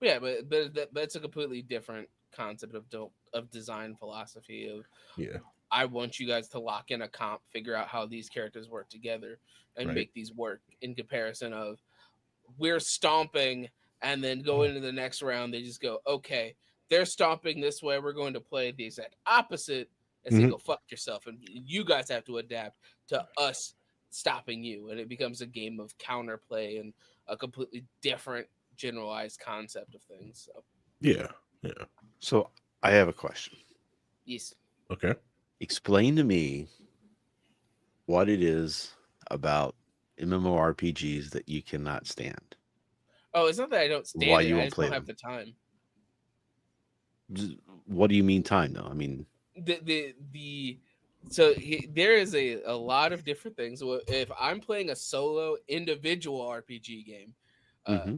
Yeah, but that's a completely different concept of design philosophy. Of Yeah, I want you guys to lock in a comp, figure out how these characters work together, and right. make these work. In comparison of we're stomping, and then go into the next round, they just go, okay, they're stomping this way. We're going to play the exact opposite, and say, Hmm. go fuck yourself, and you guys have to adapt to us stopping you, and it becomes a game of counterplay and a completely different generalized concept of things. So Yeah, yeah. So I have a question. yes. Okay. Explain to me what it is about MMORPGs that you cannot stand. Oh, it's not that I don't Why stand it. you I won't just play don't have them. the time. What do you mean time though? I mean, The so there is a lot of different things. If I'm playing a solo individual RPG game, uh, hmm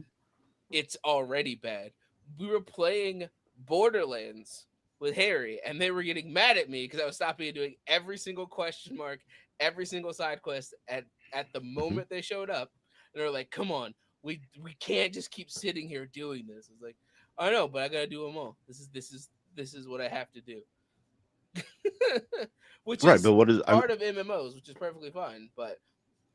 it's already bad. We were playing Borderlands with Harry, and they were getting mad at me because I was stopping and doing every single question mark, every single side quest at the hmm moment they showed up. And they were like, "Come on, we can't just keep sitting here doing this." It's like, I know, but I gotta do them all. This is what I have to do. Which right, but is what is I'm part of MMOs, which is perfectly fine. But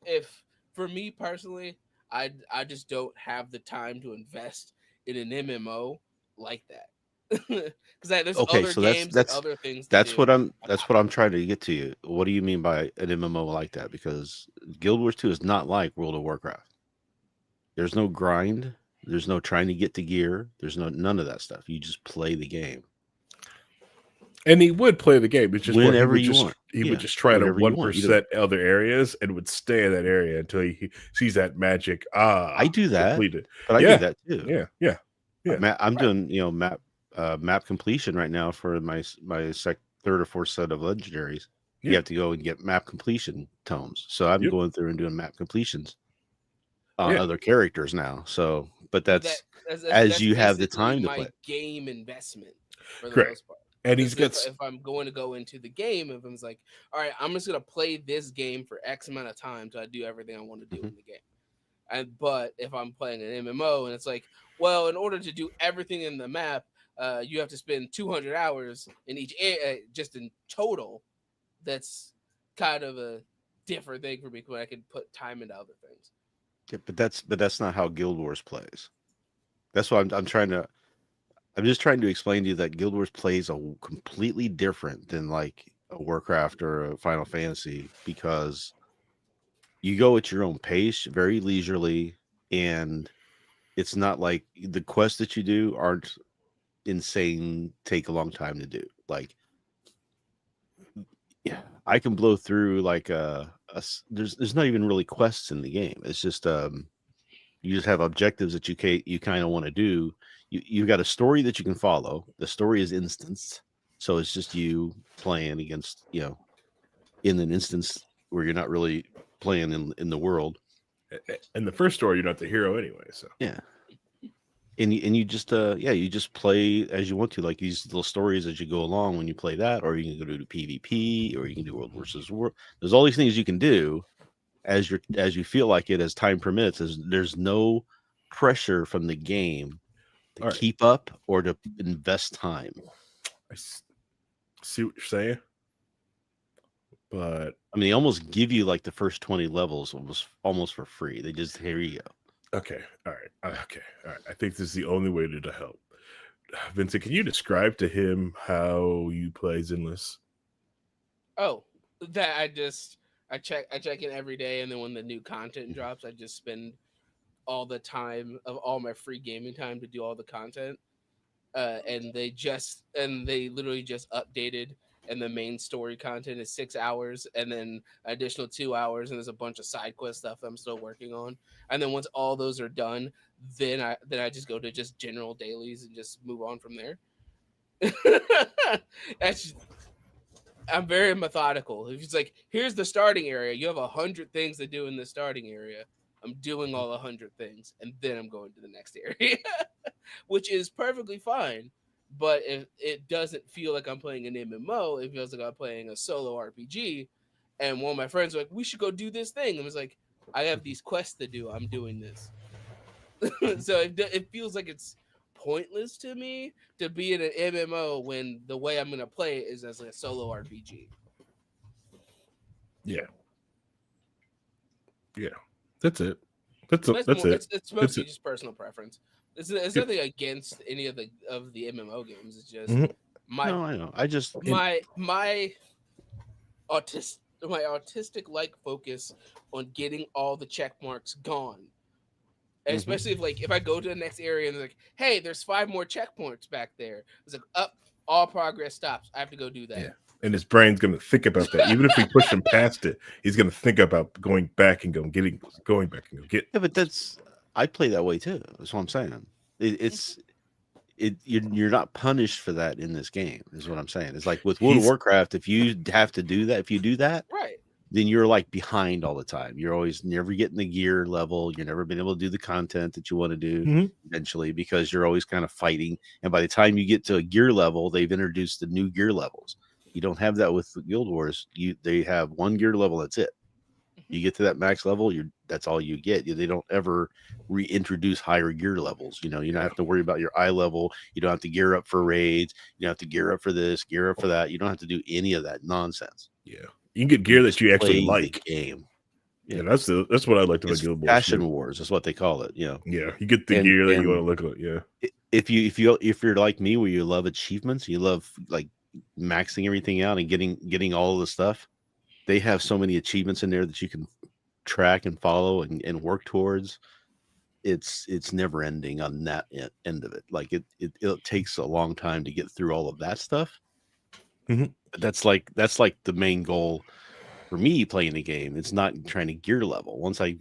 if for me personally, I just don't have the time to invest in an MMO like that because there's okay? other So that's games and that's other things to that's what do I'm on that's top what of I'm it. trying to get to you. What do you mean by an MMO like that? Because Guild Wars 2 is not like World of Warcraft. There's no grind. There's no trying to get to gear. There's no none of that stuff. You just play the game And he would play the game. It's just more whenever you want. he would Yeah, just try to whenever you want. You don't. 1% other areas and would stay in that area until he sees that magic. I do that, Completed. but I do Yeah, that too. yeah, yeah, yeah. I'm Right. doing map completion right now for my third or fourth set of legendaries. You Yeah, have to go and get map completion tomes. So I'm yep, going through and doing map completions on yeah. other characters now. So, but But that that's that's, that's, as that's you have the basically time to my play. game investment for the Correct. most part. And he's Because got if I'm going to go into the game, if I'm just like, all right, I'm just gonna play this game for X amount of time till I do everything I want to do Mhm. in the game. And but if I'm playing an MMO and it's like, well, in order to do everything in the map, you have to spend 200 hours in each just in total. That's kind of a different thing for me when I can put time into other things. Yeah, but that's not how Guild Wars plays. That's what I'm trying to. I'm just trying to explain to you that Guild Wars plays completely different than like a Warcraft or a Final Fantasy because you go at your own pace, very leisurely, and it's not like the quests that you do aren't insane, take a long time to do. Like, yeah, I can blow through like there's not even really quests in the game. It's just you just have objectives that you kind of want to do. You've got a story that you can follow. The story is instanced, so it's just you playing against in an instance where you're not really playing in the world. in the first story, you're not the hero anyway. So Yeah, and you just you just play as you want to, like these little stories as you go along when you play that, or you can go to PvP, or you can do world versus world. There's all these things you can do as you feel like it, as time permits. There's no pressure from the game to all right, keep up or to invest time. I see what you're saying, but I mean, they almost give you like the first 20 levels almost for free. They just, here you go. okay, all right, okay, all right. I think this is the only way to help. Vincent, can you describe to him how you play Zenless? Oh, that I check in every day, and then when the new content drops, I just spend all the time of all my free gaming time to do all the content. And they literally just updated, and the main story content is 6 hours, and then additional 2 hours, and there's a bunch of side quest stuff I'm still working on. And then once all those are done, then I just go to just general dailies and just move on from there. That's I'm very methodical. If it's like, here's the starting area, you have 100 things to do in the starting area. I'm doing all 100 things, and then I'm going to the next area, which is perfectly fine. But if it doesn't feel like I'm playing an MMO, it feels like I'm playing a solo RPG. And one of my friends were like, "We should go do this thing." And I was like, "I have these quests to do. I'm doing this." So it feels like it's pointless to me to be in an MMO when the way I'm gonna play it is as like a solo RPG. Yeah. Yeah. That's it. That's But that's it. it's That's mostly it. just personal preference. It's Yeah. nothing against any of the MMO games. It's just Mhm. my No, I know. I just my autistic like focus on getting all the check marks gone. Especially if I go to the next area and they're like, hey, there's 5 more checkpoints back there. It's like up, all progress stops. I have to go do that. Yeah. And his brain's gonna think about that. Even if we push him past it, he's gonna think about going back and going back and go get. yeah, but I play that way too. That's what I'm saying. You're not punished for that in this game. Is what I'm saying. It's like with World of Warcraft. If you have to do that, if you do that, Right. then you're like behind all the time. You're always never getting the gear level. You're never been able to do the content that you want to do eventually because you're always kind of fighting. And by the time you get to a gear level, they've introduced the new gear levels. You don't have that with Guild Wars. They have one gear level. That's it. You get to that max level, that's all you get. They don't ever reintroduce higher gear levels. You don't have to worry about your eye level. You don't have to gear up for raids. You don't have to gear up for this, gear up for that. You don't have to do any of that nonsense. Yeah. You can get gear that you actually like. Game. Yeah, that's what I liked about Guild Wars. Passion Wars is what they call it. Yeah, you get the gear that you want to look at. Yeah. If you're like me, where you love achievements, you love like maxing everything out and getting all of the stuff. They have so many achievements in there that you can track and follow and work towards. It's never ending on that end of it. Like it takes a long time to get through all of that stuff. But that's like the main goal for me playing the game. It's not trying to gear level. Once I've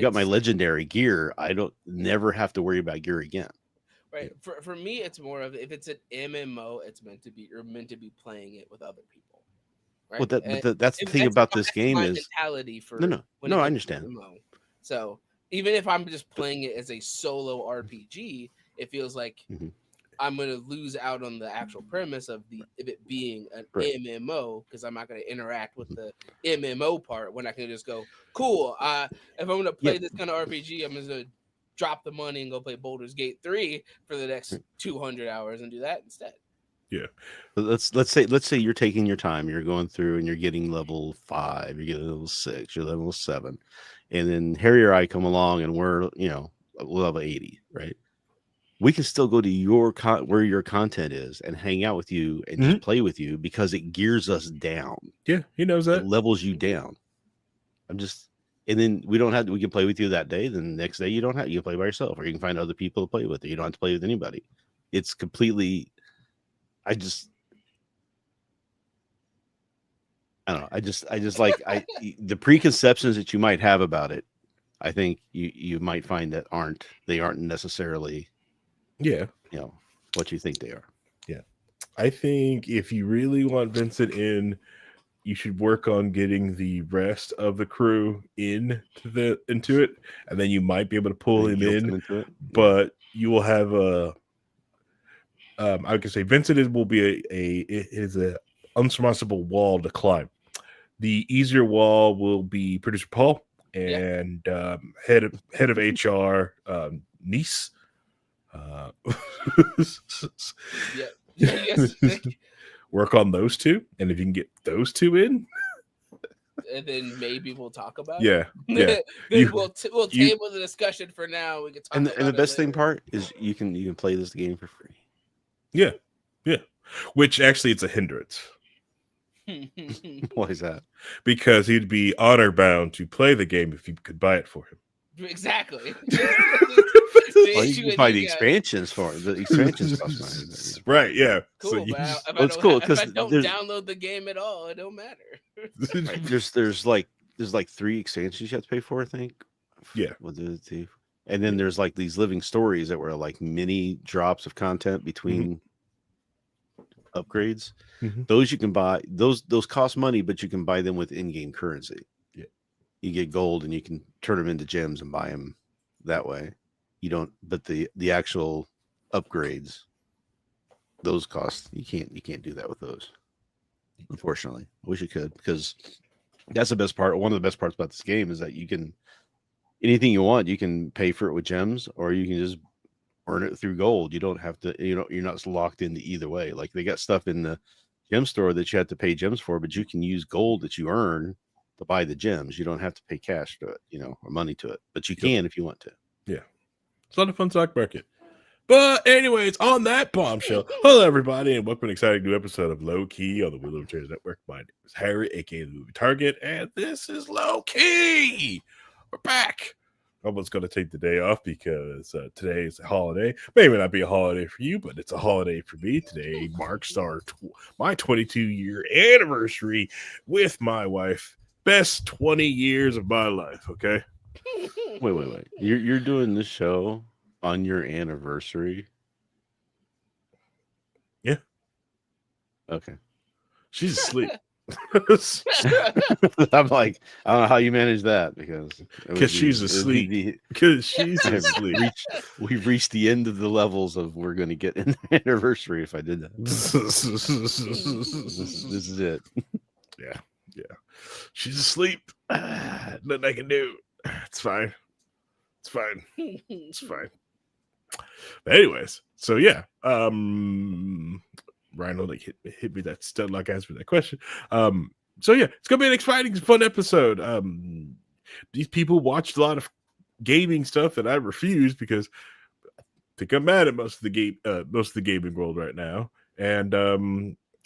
got my legendary gear, I don't never have to worry about gear again. Right. For me, it's more of if it's an MMO, it's meant to be playing it with other people. Right. Well, that's the thing about this game is mentality for no, I understand. MMO. So even if I'm just playing it as a solo RPG, it feels like I'm going to lose out on the actual premise of it being an MMO because I'm not going to interact with the MMO part when I can just go, cool. If I'm going to play this kind of RPG, I'm just going to drop the money and go play Baldur's Gate 3 for the next 200 hours and do that instead. Yeah. Let's say you're taking your time, you're going through and you're getting level 5, you're getting level 6, you're level 7. And then Harry or I come along and we're, level 80, right? We can still go to where your content is and hang out with you and just play with you because it gears us down. Yeah, he knows that. It levels you down. And then we can play with you that day. Then the next day you can play by yourself, or you can find other people to play with. You don't have to play with anybody. It's completely. I don't know. I just like the preconceptions that you might have about it. I think you might find that aren't necessarily. Yeah. What you think they are. Yeah. I think if you really want Vincent in, you should work on getting the rest of the crew into it, and then you might be able to pull him in. Into it. But you will have I can say Vincent will be a unsurmountable wall to climb. The easier wall will be Producer Paul and head of HR Nice. Yes. Work on those two, and if you can get those two in, and then maybe we'll talk about it. We'll table the discussion for now. We can talk. And the best thing part is you can play this game for free. Yeah. Which actually it's a hindrance. Why is that? Because he'd be honor bound to play the game if you could buy it for him. Exactly. Well, you can buy the expansions for it. The expansions cost money. Right, yeah. Cool, so it's cool because if I don't download the game at all, it don't matter. Right. There's like 3 expansions you have to pay for, I think. Yeah. And then there's like these living stories that were like mini drops of content between upgrades. Those you can buy. Those cost money, but you can buy them with in-game currency. Yeah. You get gold and you can turn them into gems and buy them that way. You don't, but the actual upgrades, those cost. You can't do that with those. Unfortunately, I wish you could, because that's the best part. One of the best parts about this game is that you can anything you want. You can pay for it with gems, or you can just earn it through gold. You don't have to, you're not locked into either way. Like they got stuff in the gem store that you have to pay gems for, but you can use gold that you earn to buy the gems. You don't have to pay cash to it, or money to it, but you can if you want to. Yeah. It's not a fun stock market. But anyways, on that bombshell, hello everybody, and welcome to an exciting new episode of Low Key on the Wheel of Traders Network. My name is Harry, aka the Movie Target, and this is Low Key. We're back. Almost going to take the day off because today is a holiday. Maybe not be a holiday for you, but it's a holiday for me. Today marks my 22-year anniversary with my wife. Best 20 years of my life. Okay. Wait. You're doing this show on your anniversary? Yeah. Okay. She's asleep. I'm like, I don't know how you manage that because she's asleep. Because she's asleep. We've reached the end of the levels of we're going to get an anniversary if I did that. This is it. Yeah. She's asleep. Nothing I can do. It's fine. It's fine. But anyways, so yeah. Rhino hit me that stud like answer that question. So yeah, it's gonna be an exciting, fun episode. These people watched a lot of gaming stuff that I refuse because I think I'm mad at most of the gaming world right now, and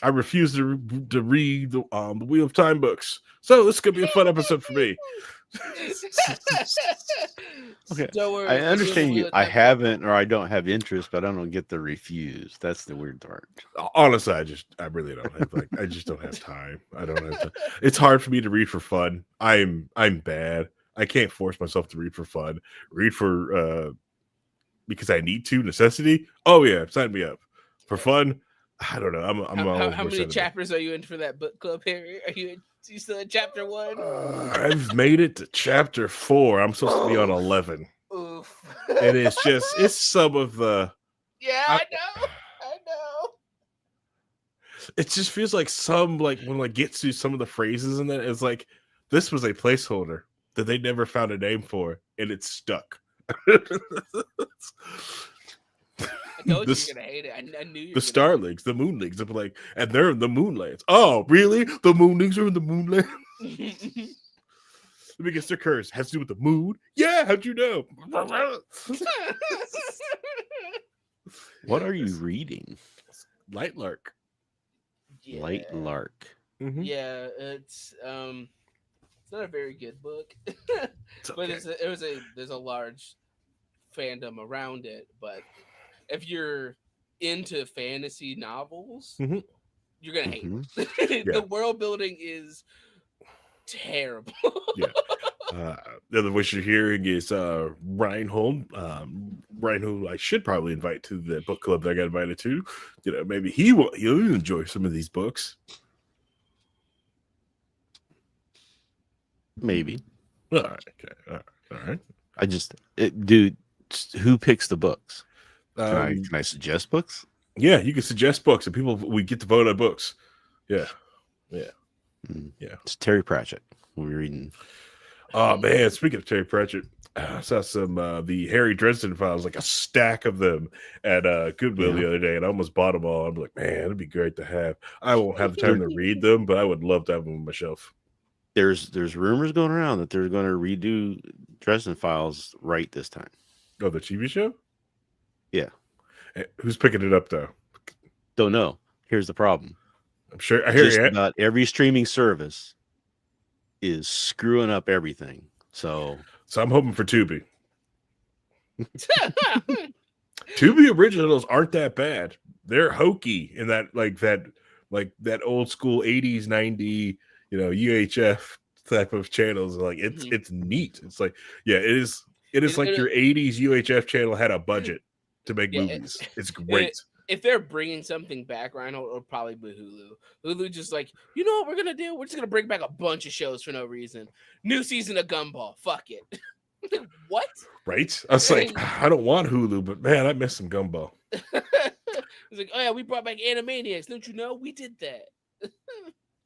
I refuse to read the Wheel of Time books. So this is gonna be a fun episode for me. Okay, I understand you. I haven't, or I don't have interest, but I don't get the refuse. That's the weird part. Honestly, I really don't have I just don't have time. I don't have time. It's hard for me to read for fun. I'm bad. I can't force myself to read for fun. Read for because I need to, necessity. Oh yeah, sign me up. For fun, I don't know. How many chapters are you in for that book club, Harry? Are you still in chapter 1? I've made it to chapter 4. I'm supposed to be on 11. Oof. And it's some of the. Yeah, I know. It just feels like when gets to some of the phrases in that, it's like this was a placeholder that they never found a name for, and it's stuck. I told you you're gonna hate it. I knew you. The Starlings, the Moonlings, and they're in the Moonlands. Oh, really? The Moonlings are in the Moonlands? Let me guess, their curse has to do with the moon. Yeah, how'd you know? What are you reading? Light Lark. Yeah. Light Lark. Mm-hmm. Yeah, it's not a very good book, but there's a large fandom around it. But if you're into fantasy novels, you're gonna hate it. The world building is terrible. Yeah. The other voice you're hearing is Reinhold. Reinhold, I should probably invite to the book club that I got invited to. Maybe he'll enjoy some of these books. Maybe. All right. Okay. All right. Dude, who picks the books? Can I suggest books? Yeah, you can suggest books, and we get to vote on books. Yeah. It's Terry Pratchett. We're reading. Oh man! Speaking of Terry Pratchett, I saw some the Harry Dresden files, like a stack of them at Goodwill the other day, and I almost bought them all. I'm like, man, it'd be great to have. I won't have the time to read them, but I would love to have them on my shelf. There's rumors going around that they're going to redo Dresden Files right this time. Oh, the TV show? Yeah. Who's picking it up though? Don't know. Here's the problem. I'm sure I hear just about every streaming service is screwing up everything. So I'm hoping for Tubi. Tubi originals aren't that bad. They're hokey in that that old school 80s, 90, UHF type of channels. Like it's neat. It's like, yeah, it is like your 80s UHF channel had a budget to make movies. It's great. If they're bringing something back, Reinhold, it'll probably be Hulu. Hulu just like, you know what we're going to do? We're just going to bring back a bunch of shows for no reason. New season of Gumball. Fuck it. What? Right? I was like, I don't want Hulu, but man, I miss some Gumball. It's like, oh yeah, we brought back Animaniacs. Don't you know? We did that.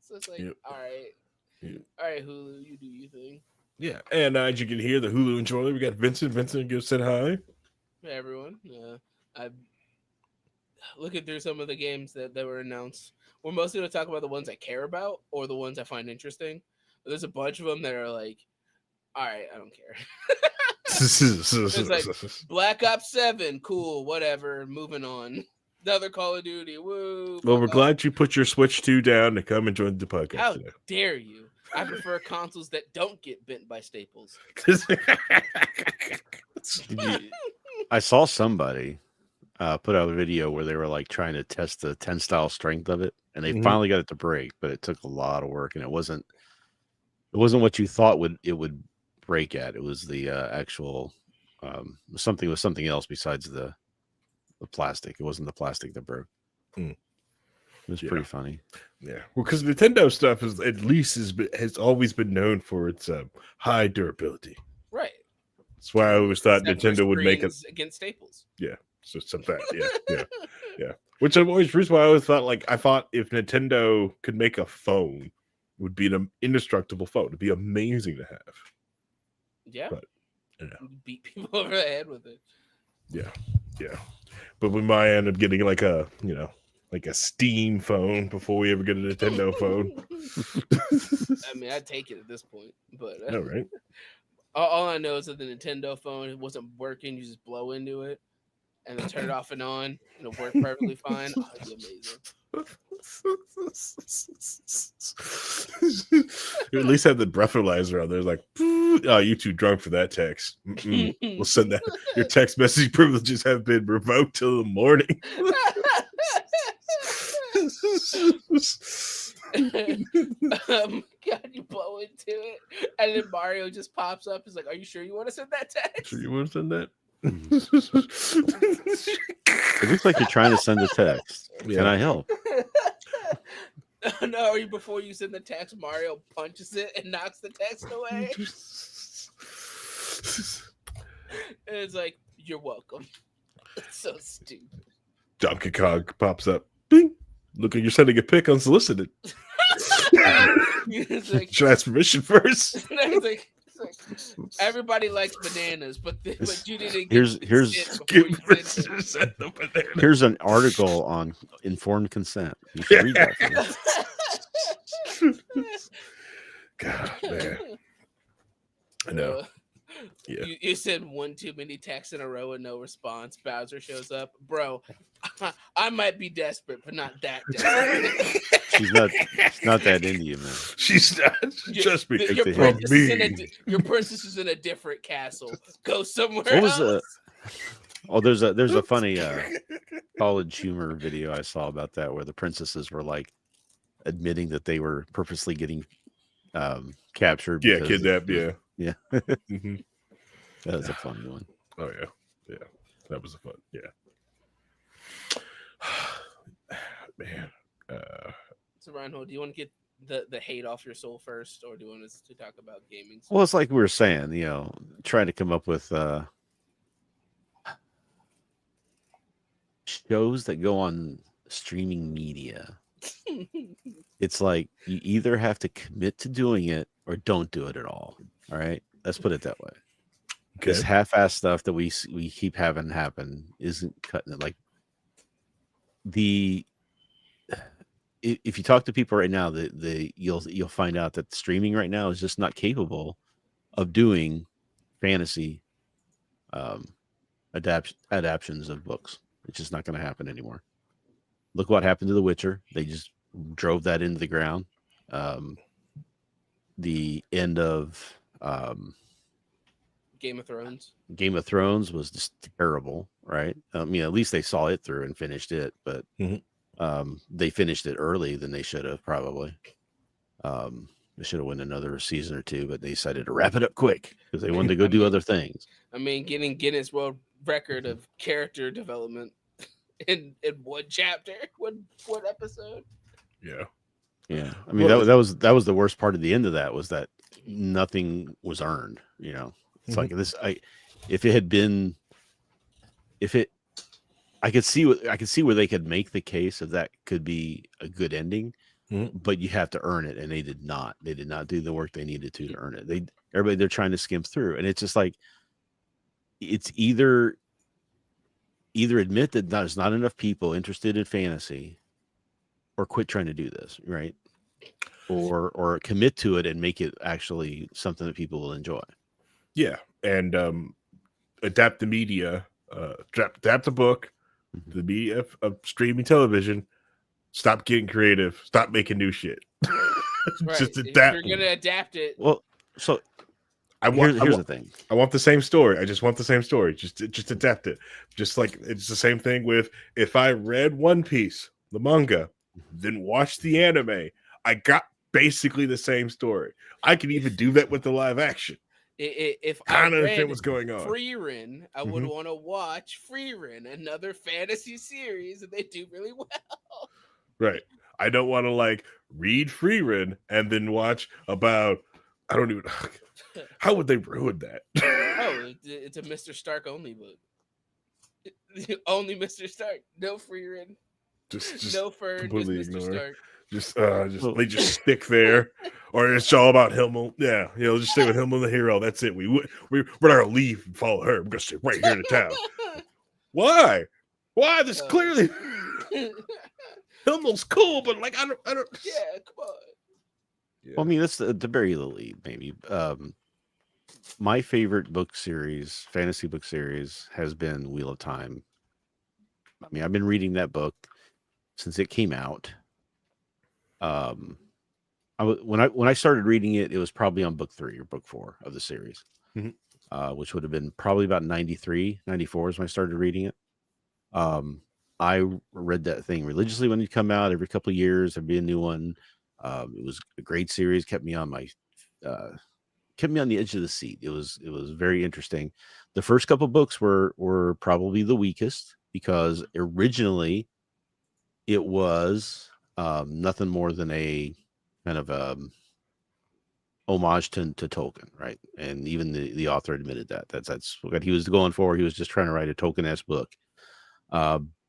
So it's like, all right. Yeah. All right, Hulu, you do your thing. Yeah. And as you can hear, the Hulu enjoyer, we got Vincent. Vincent, go say hi. everyone. I looking through some of the games that were announced. We're mostly going to talk about the ones I care about or the ones I find interesting. But there's a bunch of them that are like, all right, I don't care. It's like Black Ops 7, cool, whatever, moving on. Another Call of Duty, woo. Well, we're off. glad you put your Switch 2 down to come and join the podcast How today. dare you? I prefer consoles that don't get bent by staples. I saw somebody put out a video where they were like trying to test the tensile strength of it, and they finally got it to break, but it took a lot of work, and it wasn't what you thought it would break at. It was the actual something else besides the plastic. It wasn't the plastic that broke. It was pretty funny. Yeah, well, because Nintendo stuff is at least has always been known for its high durability. Right. That's why I always thought Except for Nintendo would make it against staples. Yeah, so some that. Yeah. Which I've always reason why I always thought I thought if Nintendo could make a phone, it would be an indestructible phone. It'd be amazing to have. Yeah. But beat people over the head with it. Yeah. But we might end up getting like a Steam phone before we ever get a Nintendo phone. I mean, I'd take it at this point, but No, right? All I know is that the Nintendo phone wasn't working. You just blow into it and then turn it off and on, and it'll work perfectly fine. Oh, it'd be amazing. You at least have the breathalyzer on there. Like, oh, you too drunk for that text. We'll send that. Your text message privileges have been revoked till the morning. God, you blow into it, and then Mario just pops up. He's like, "Are you sure you want to send that text? Sure you want to send that?" It looks like you're trying to send a text. Can I help? No, before you send the text, Mario punches it and knocks the text away. And it's like, you're welcome. It's so stupid. Donkey Kong pops up. Bing. Look, you're sending a pic unsolicited. Like, should I ask permission first? It's like, everybody likes bananas, but you didn't. Here's an article on informed consent. You should read that. God, man. I know. Yeah. You send one too many texts in a row and no response. Bowser shows up, bro. I might be desperate, but not that desperate. She's not that into you, man. She's not. Just me. Your princess is in a different castle. Go somewhere else. There's a funny college humor video I saw about that where the princesses were like admitting that they were purposely getting captured. Yeah, kidnapped. Yeah. Mm-hmm. That was a funny one. Oh yeah, that was a fun. Yeah, man. So Reinhold, do you want to get the hate off your soul first, or do you want us to talk about gaming? Well, it's like we were saying, trying to come up with shows that go on streaming media. It's like you either have to commit to doing it or don't do it at all. All right, let's put it that way. Okay. This half-ass stuff that we keep having happen isn't cutting it. Like if you talk to people right now, you'll find out that streaming right now is just not capable of doing fantasy adaptions of books. It's just not going to happen anymore. Look what happened to The Witcher. They just drove that into the ground. The end of Game of Thrones. Game of Thrones was just terrible, right? At least they saw it through and finished it, but they finished it early than they should have probably. They should have went another season or two, but they decided to wrap it up quick because they wanted to go do other things. I mean, getting Guinness World Record of character development in one chapter, one episode. Yeah. I mean, that was the worst part of the end of that was that nothing was earned. It's like this. I could see where they could make the case of that could be a good ending, but you have to earn it, and they did not. They did not do the work they needed to earn it. They're trying to skim through, and it's just like it's either either admit that there's not enough people interested in fantasy, or quit trying to do this, right? Or commit to it and make it actually something that people will enjoy. Yeah, and adapt the media, adapt the book, the media of streaming television. Stop getting creative. Stop making new shit. Right. Just If adapt. you're gonna adapt it, Well, so I want. here's the thing. I want the same story. I just want the same story. Just adapt it. Just like it's the same thing with if I read One Piece, the manga, then watched the anime, I got basically the same story. I can even do that with the live action. if I Kind of understand read what's going on. Freerin, I would want to watch Freerin, another fantasy series that they do really well. Right. I don't want to like read Freerin and then watch about. I don't even. How would they ruin that? Oh, it's a Mr. Stark only book. Only Mr. Stark. No Freerin. just No Fern. Just completely Mr. ignore. Stark. Just they just stick there, or it's all about Himmel. Yeah, just stay with Himmel the hero. That's it. We're not gonna leave and follow her. We're gonna stay right here in the town. Why? Why? This clearly Himmel's cool, but like I don't. Yeah, come on. Yeah. Well, I mean, that's the very lead, maybe. My favorite book series, fantasy book series, has been Wheel of Time. I mean, I've been reading that book since it came out. When I started reading it, it was probably on book 3 or book 4 of the series, which would have been probably about 93, 94 is when I started reading it. I read that thing religiously when it come out. Every couple of years, there'd be a new one. It was a great series. Kept me on the edge of the seat. It was very interesting. The first couple books were probably the weakest because originally it was nothing more than a kind of homage to Tolkien, right? And even the author admitted that that's what he was going for. He was just trying to write a Tolkien-esque book.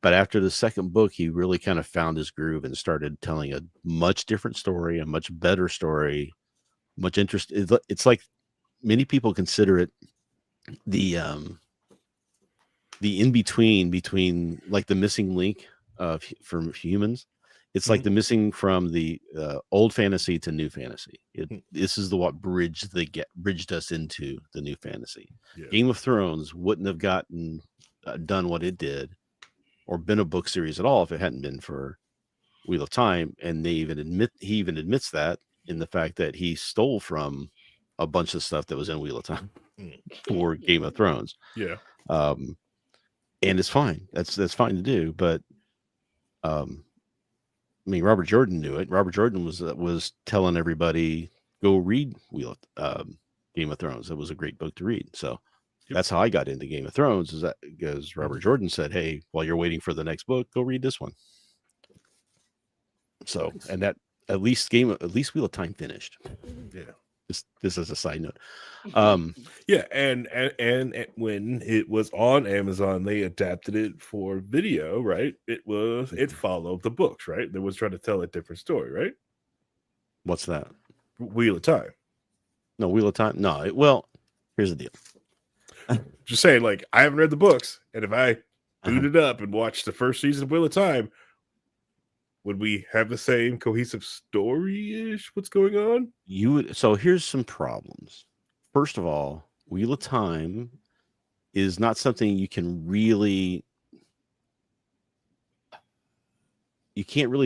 But after the second book, he really kind of found his groove and started telling a much different story, a much better story, much interest. It's like many people consider it the in between like the missing link from humans. It's like the missing from the old fantasy to new fantasy. This is what bridged us into the new fantasy. Yeah. Game of Thrones wouldn't have gotten done what it did, or been a book series at all if it hadn't been for Wheel of Time. And he even admits that in the fact that he stole from a bunch of stuff that was in Wheel of Time for Game of Thrones. Yeah. And it's fine. That's fine to do. But I mean, Robert Jordan knew it. Robert Jordan was telling everybody, go read Game of Thrones. It was a great book to read. So that's how I got into Game of Thrones, is that because Robert Jordan said, hey, while you're waiting for the next book, go read this one. So, and that at least Wheel of Time finished. Yeah. This is a side note. Yeah, and when it was on Amazon, they adapted it for video, right? It followed the books, right? They was trying to tell a different story, right? What's that? Wheel of Time. No, Wheel of Time. No, well, here's the deal. Just saying, like, I haven't read the books, and if I booted up and watched the first season of Wheel of Time, would we have the same cohesive story-ish? What's going on? So here's some problems. First of all, Wheel of Time is not something you can't really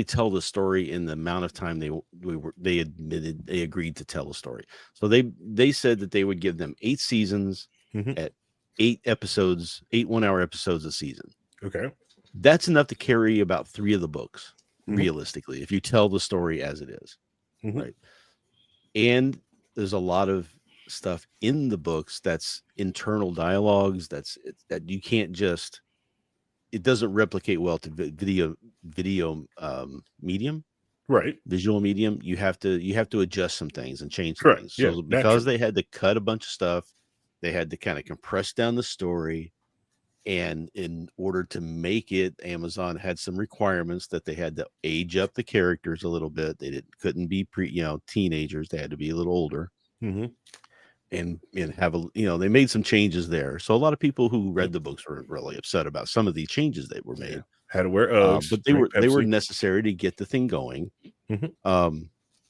tell the story in the amount of time they agreed to tell the story. So they said that they would give them 8 seasons at 8 episodes, 8 1-hour episodes a season. Okay. That's enough to carry about 3 of the books, realistically, if you tell the story as it is. Right. And there's a lot of stuff in the books that's internal dialogues that you can't just, it doesn't replicate well to video medium, right? Visual medium. You have to adjust some things and change some Correct. things. So because they had to cut a bunch of stuff, they had to kind of compress down the story, and in order to make it, Amazon had some requirements that they had to age up the characters a little bit. They couldn't be teenagers. They had to be a little older. and have they made some changes there. So a lot of people who read the books were really upset about some of the changes that were made. Had to wear Uggs, but they were necessary to get the thing going.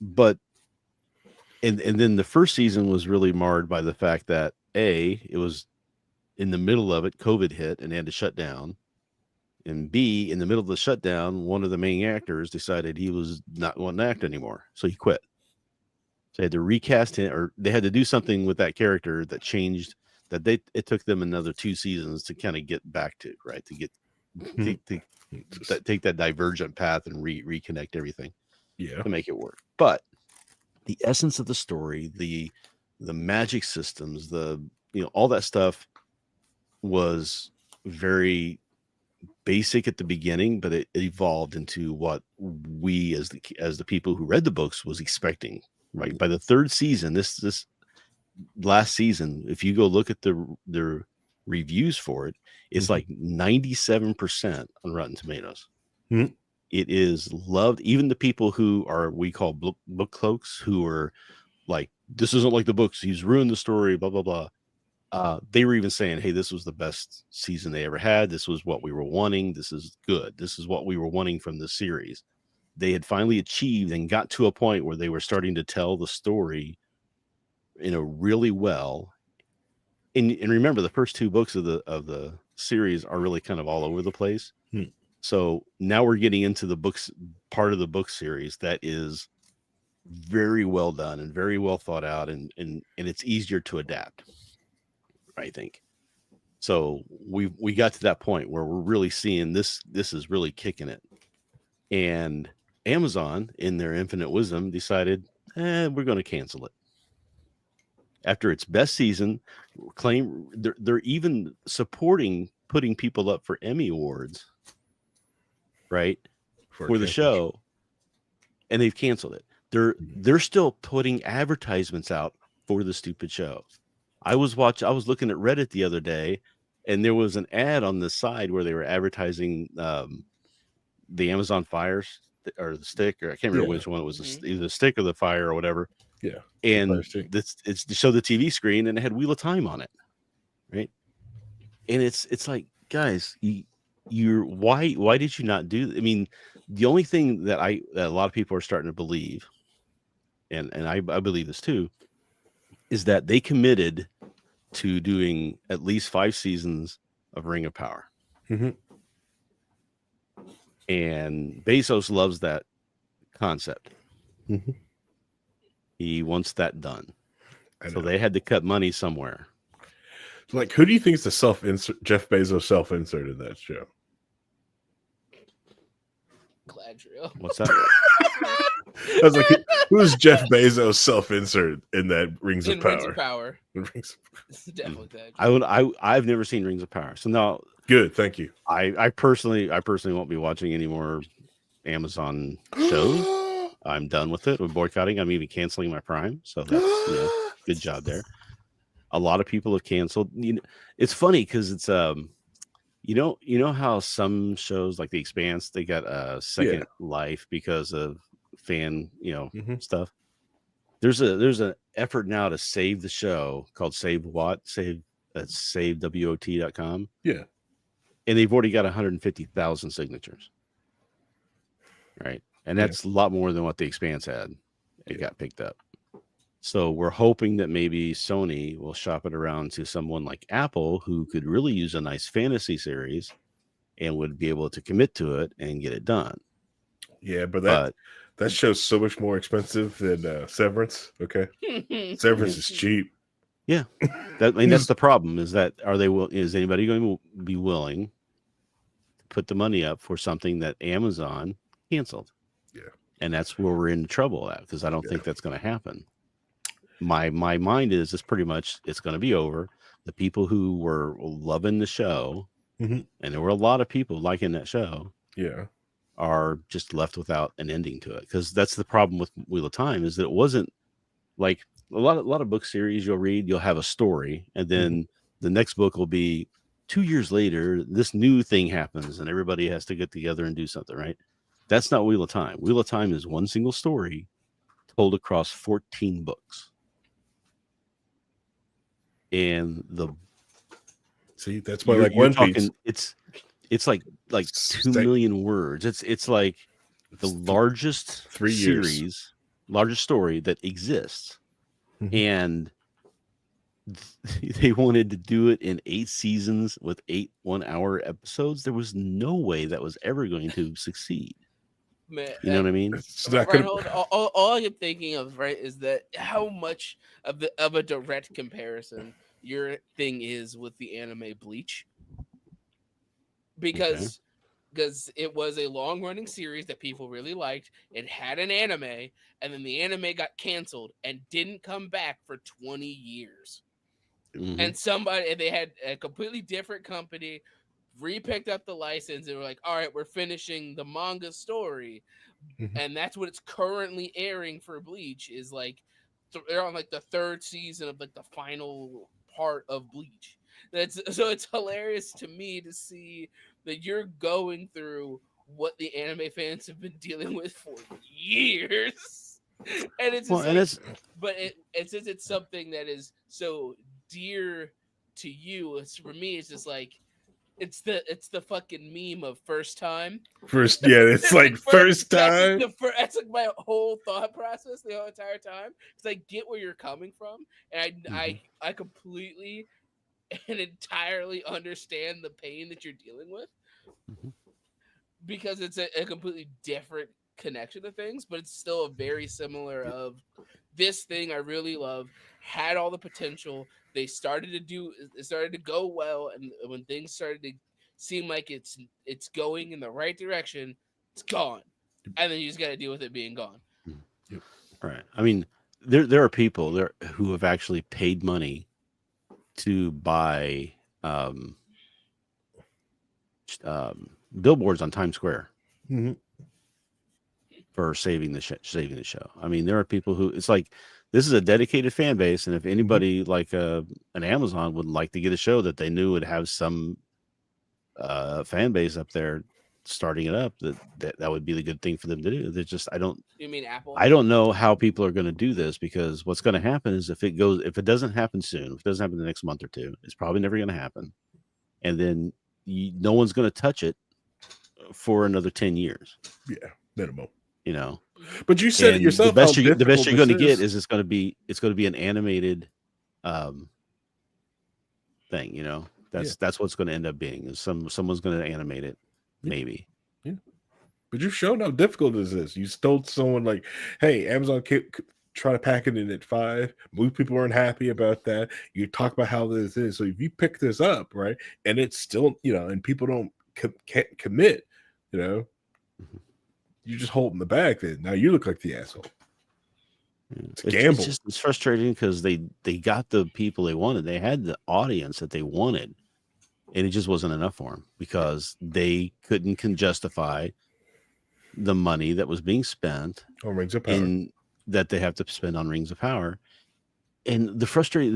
But and then the first season was really marred by the fact that it was in the middle of it, COVID hit and they had to shut down. And B, in the middle of the shutdown, one of the main actors decided he was not going to act anymore. So he quit. So they had to recast him, or they had to do something with that character that changed that it took them another 2 seasons to kind of get back to, right? To get take that divergent path and reconnect everything. To make it work. But the essence of the story, the magic systems, all that stuff was very basic at the beginning, but it evolved into what we as the people who read the books was expecting. Right. By the 3rd season, this last season, if you go look at the reviews for it, it's like 97% on Rotten Tomatoes. It is loved. Even the people who we call book cloaks, who are like, this isn't like the books, he's ruined the story, blah blah blah. They were even saying, hey, this was the best season they ever had. This was what we were wanting. This is good. This is what we were wanting from the series. They had finally achieved and got to a point where they were starting to tell the story really well. And remember, the first 2 books of the series are really kind of all over the place. So now we're getting into the books, part of the book series that is very well done and very well thought out, and it's easier to adapt, I think. So we got to that point where we're really seeing this is really kicking it. And Amazon, in their infinite wisdom, decided, we're going to cancel it. After its best season, they're even supporting putting people up for Emmy Awards, right, for the show, and they've canceled it. They're still putting advertisements out for the stupid show. I was looking at Reddit the other day, and there was an ad on the side where they were advertising the Amazon Fires or the stick, or I can't remember which one it was, either the stick or the Fire or whatever. Yeah. And it's to show the TV screen, and it had Wheel of Time on it, right? And it's like, guys, why did you not do? I mean, the only thing that a lot of people are starting to believe, and I believe this too, is that they committed to doing at least 5 seasons of Ring of Power. And Bezos loves that concept. He wants that done. So they had to cut money somewhere. Like, who do you think is the Jeff Bezos self-inserted that show? Galadriel. What's that? I was like, who's Jeff Bezos self-inserted in that Rings of Power? Rings of Power. It's definitely Galadriel. I've never seen Rings of Power, so now good. Thank you. I personally won't be watching any more Amazon shows. I'm done with it. We're boycotting. I'm even canceling my Prime. So that's good job there. A lot of people have canceled. It's funny because it's you know how some shows like The Expanse, they got a second life because of fan stuff. There's an effort now to save the show called SaveWOT.com. Yeah. And they've already got 150,000 signatures. Right. And that's a lot more than what The Expanse had. It got picked up. So we're hoping that maybe Sony will shop it around to someone like Apple, who could really use a nice fantasy series and would be able to commit to it and get it done. Yeah, but that show's so much more expensive than Severance. Okay. Severance is cheap. Yeah. That's the problem, is that is anybody going to be willing to put the money up for something that Amazon canceled? Yeah. And that's where we're in trouble at, because I don't think that's going to happen. My mind is pretty much it's going to be over. The people who were loving the show, and there were a lot of people liking that show, are just left without an ending to it. Because that's the problem with Wheel of Time, is that it wasn't like a lot of book series you'll read. You'll have a story, and then the next book will be 2 years later. This new thing happens, and everybody has to get together and do something. Right? That's not Wheel of Time. Wheel of Time is one single story told across 14 books. and the See, that's why I like One Piece. talking it's like 2 Say- million words. It's like the largest 3 years. series, largest story that exists, Mhm. and they wanted to do it in 8 seasons with 8 1-hour episodes. There was no way that was ever going to succeed. Man, You know what I mean? It's not gonna. Reinhold, all I'm thinking of, right, is that how much of a direct comparison your thing is with the anime Bleach, Okay. because it was a long running series that people really liked. It had an anime, and then the anime got canceled and didn't come back for 20 years. Mhm. And they had a completely different company re-picked up the license and were like, all right, we're finishing the manga story. Mhm. And that's what it's currently airing for Bleach, is like they're on like the third season of like the final part of Bleach. That's so it's hilarious to me to see that you're going through what the anime fans have been dealing with for years. And it's Well, just and like, it's but since it's something that is so dear to you, it's, for me it's just like it's the fucking meme of first time. First, yeah, it's like first time. That's like my whole thought process the whole entire time, because I get where you're coming from, and Mhm. I completely and entirely understand the pain that you're dealing with, Mhm. because it's a completely different connection to things, but it's still a very similar of this thing I really love, had all the potential. It started to go well, and when things started to seem like it's going in the right direction, it's gone. And then you just gotta deal with it being gone. Yep. Right. I mean, there are people there who have actually paid money to buy billboards on Times Square Mhm. for saving the show. I mean, there are people who it's like this is a dedicated fan base, and if anybody like an Amazon would like to get a show that they knew would have some fan base up there starting it up, that would be the good thing for them to do. They're just You mean Apple? I don't know how people are going to do this, because what's going to happen is if it doesn't happen soon, if it doesn't happen the next month or two, it's probably never going to happen, and then no one's going to touch it for another 10 years. Yeah, minimum. You know. Mhm. But you said it And yourself how the best difficult you're this going to get is. is it's going to be an animated um thing, you know. Yeah. That's what's going to end up being, is someone's going to animate it, Yeah. maybe. Yeah. But you've shown how difficult this is. You told someone like, "Hey, Amazon try to pack it in at 5." Most people aren't happy about that. You talk about how this is. So if you pick this up, right, and it's still, and people don't can't commit, Mhm. you're just holding the bag. Then now you look like the asshole. Yeah. It's a gamble. It's frustrating because they got the people they wanted. They had the audience that they wanted, and it just wasn't enough for them because they couldn't can justify the money that was being spent On Rings of Power. in that they have to spend on Rings of Power. And the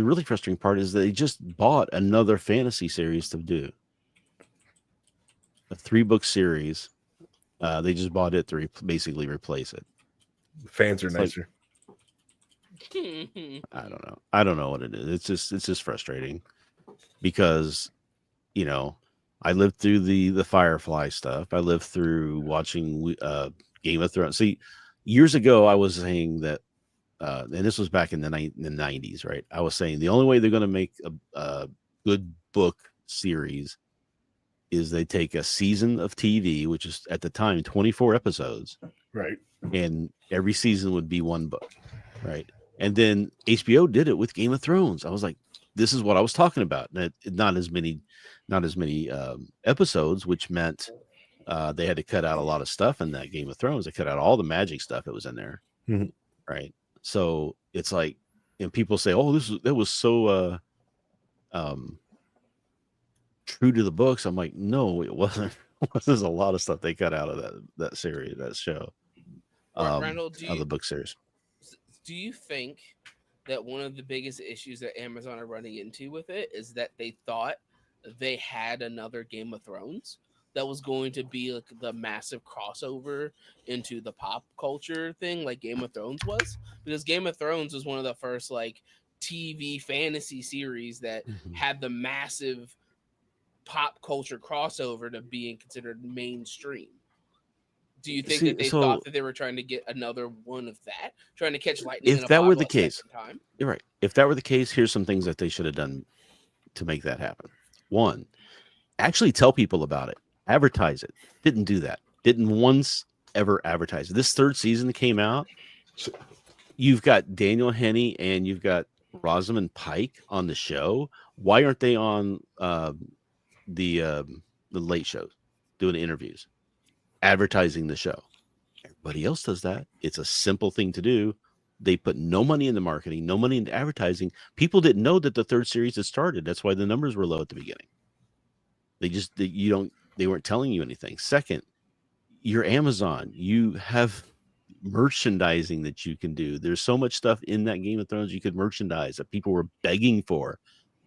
really frustrating part is they just bought another fantasy series to do a 3-book series. They just bought it to basically replace it. The fans are It's like, nicer. I don't know. I don't know what it is. It's just frustrating because, you know, I lived through the Firefly stuff. I lived through watching Game of Thrones. See, years ago I was saying that, and this was back in the 90s, right? I was saying the only way they're going to make a good book series is they take a season of TV, which is at the time 24 episodes, Right. and every season would be one book, right? And then HBO did it with Game of Thrones. I was like, this is what I was talking about. Not as many episodes, which meant they had to cut out a lot of stuff in that Game of Thrones. They cut out all the magic stuff that was in there, Mhm. right? So it's like, and people say, "Oh, that was so um, true to the books." I'm like, no, it wasn't. There's a lot of stuff they cut out of that series, that show, Randall, of the book series. do you think that one of the biggest issues that Amazon are running into with it is that they thought they had another Game of Thrones that was going to be like the massive crossover into the pop culture thing like Game of Thrones was? Because Game of Thrones was one of the first like TV fantasy series that Mhm. had the massive pop culture crossover to being considered mainstream. Do you think that See, they so thought that they were trying to get another one of that, trying to catch lightning in if a that were bottle the a case, second time? you're right. If that were the case, here's some things that they should have done to make that happen. One, actually tell people about it, advertise it. Didn't do that. Didn't once ever advertise it. This third season that came out, you've got Daniel Henney and you've got Rosamund Pike on the show. Why aren't they on the late shows doing interviews, advertising the show? Everybody else does that. It's a simple thing to do. They put no money into marketing, no money into advertising. People didn't know that the third series had started. That's why the numbers were low at the beginning. They weren't telling you anything. Second, you're Amazon. You have merchandising that you can do. There's so much stuff in that Game of Thrones you could merchandise that people were begging for,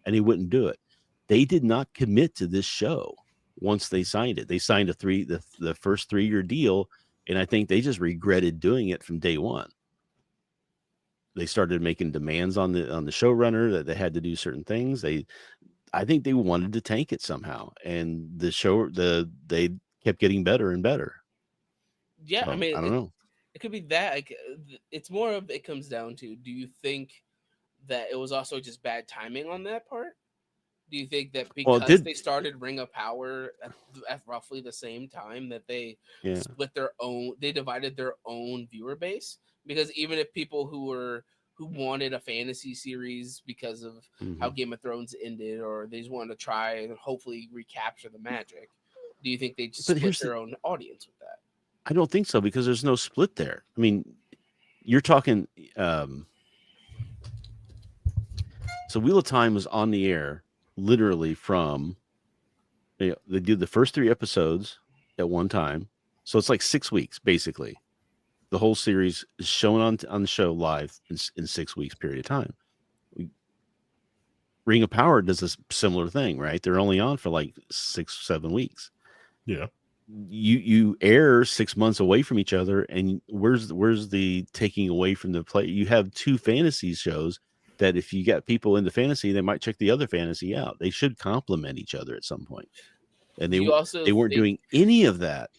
and they wouldn't do it. They did not commit to this show once they signed it. They signed the first 3-year deal, and I think they just regretted doing it from day one. They started making demands on the showrunner that they had to do certain things. I think they wanted to tank it somehow, and they kept getting better and better. Yeah, I So mean, I don't know. it could be that. Like, it's more of it comes down to: do you think that it was also just bad timing on that part? Do you think that Well, it because did. they started Ring of Power at roughly the same time that they Yeah. split their own, they divided their own viewer base? Because even if people who wanted a fantasy series because of how Mhm. Game of Thrones ended, or they just wanted to try and hopefully recapture the magic, do you think they just But split here's the their own audience with that? I don't think so because there's no split there. I mean, you're talking. So Wheel of Time was on the air literally from. They do the first 3 episodes at one time, so it's like 6 weeks basically. The whole series is shown on the show live in 6 weeks period of time. Ring of Power does a similar thing, right? They're only on for like 6-7 weeks. Yeah. You air 6 months away from each other, and where's the taking away from the play? You have two fantasy shows that if you got people into fantasy, they might check the other fantasy out. They should complement each other at some point, and Do you also they weren't think? doing any of that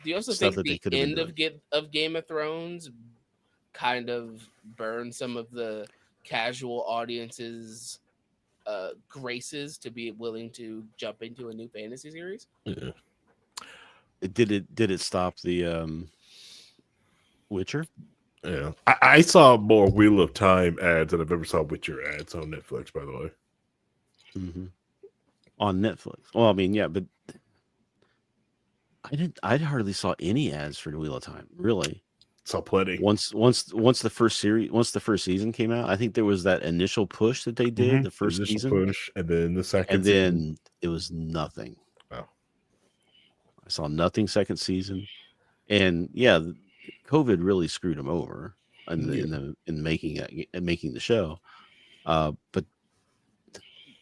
Do you also stuff think that they the could have been end doing. of Game of Thrones kind of burned some of the casual audience's graces to be willing to jump into a new fantasy series? Yeah. Did it stop the Witcher? Yeah. I saw more Wheel of Time ads than I've ever saw Witcher ads on Netflix, by the way. Mm-hmm. On Netflix. Well, I mean, yeah, but I hardly saw any ads for Wheel of Time, really. Saw plenty. Once the first season came out, I think there was that initial push that they did the first initial season, push, and then the second and season. then it was nothing. Wow. I saw nothing second season, and yeah, COVID really screwed them over in making the show. But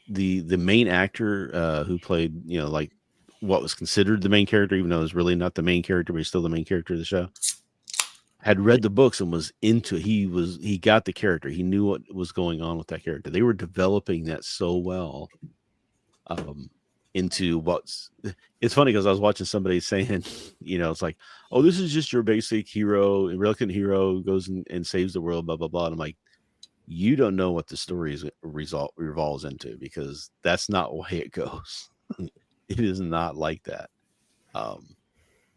the main actor who played like what was considered the main character, even though it was really not the main character, but he's still the main character of the show, had read the books and was into he got the character. He knew what was going on with that character. They were developing that so well into what's it's funny because I was watching somebody saying, it's like, oh, this is just your basic hero, reluctant hero who goes and saves the world, blah, blah, blah. And I'm like, you don't know what the story revolves into, because that's not the way it goes. It is not like that.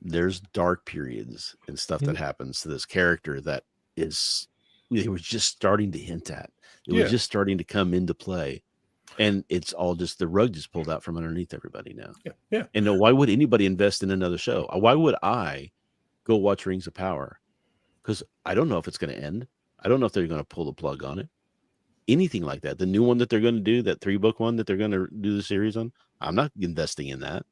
There's dark periods and stuff that happens to this character that they were just starting to hint at. It was just starting to come into play. And it's all just the rug just pulled out from underneath everybody now. Yeah. And why would anybody invest in another show? Why would I go watch Rings of Power? Because I don't know if it's going to end. I don't know if they're going to pull the plug on it. Anything like that. The new one that they're going to do, that 3-book one that they're going to do the series on, I'm not investing in that.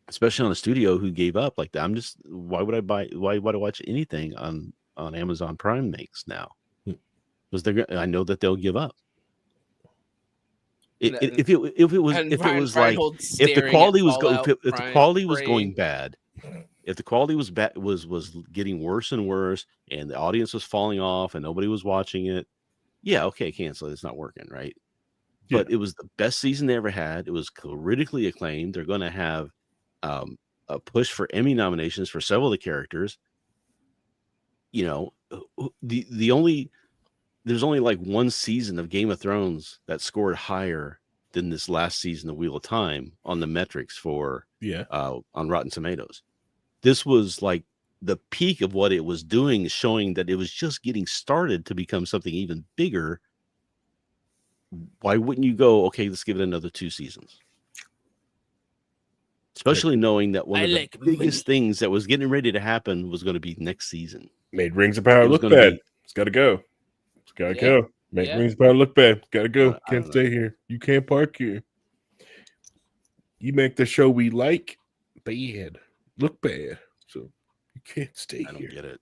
Especially on a studio who gave up like that. Why would I watch anything on Amazon Prime makes now? Because I know that they'll give up. If it was like if the quality was if the quality was going bad, if the quality was bad was getting worse and worse, and the audience was falling off and nobody was watching it, yeah, okay, cancel it. It's not working, right? Yeah. But it was the best season they ever had. It was critically acclaimed. They're going to have um, a push for Emmy nominations for several of the characters. You know, the only there's only like one season of Game of Thrones that scored higher than this last season of Wheel of Time on the metrics for Yeah. on Rotten Tomatoes. This was like the peak of what it was doing, showing that it was just getting started to become something even bigger. Why wouldn't you go, okay, let's give it another 2 seasons? Especially knowing that one I of the like biggest money. things that was getting ready to happen was going to be next season. Made Rings of Power It was look going to bad. be, It's got to go. It's got to Yeah. go. Make Yeah. Rings of Power look bad. Got to go. I Can't don't stay here. You can't park here. You make the show we like bad. Look bad. So you can't stay I don't here. get it.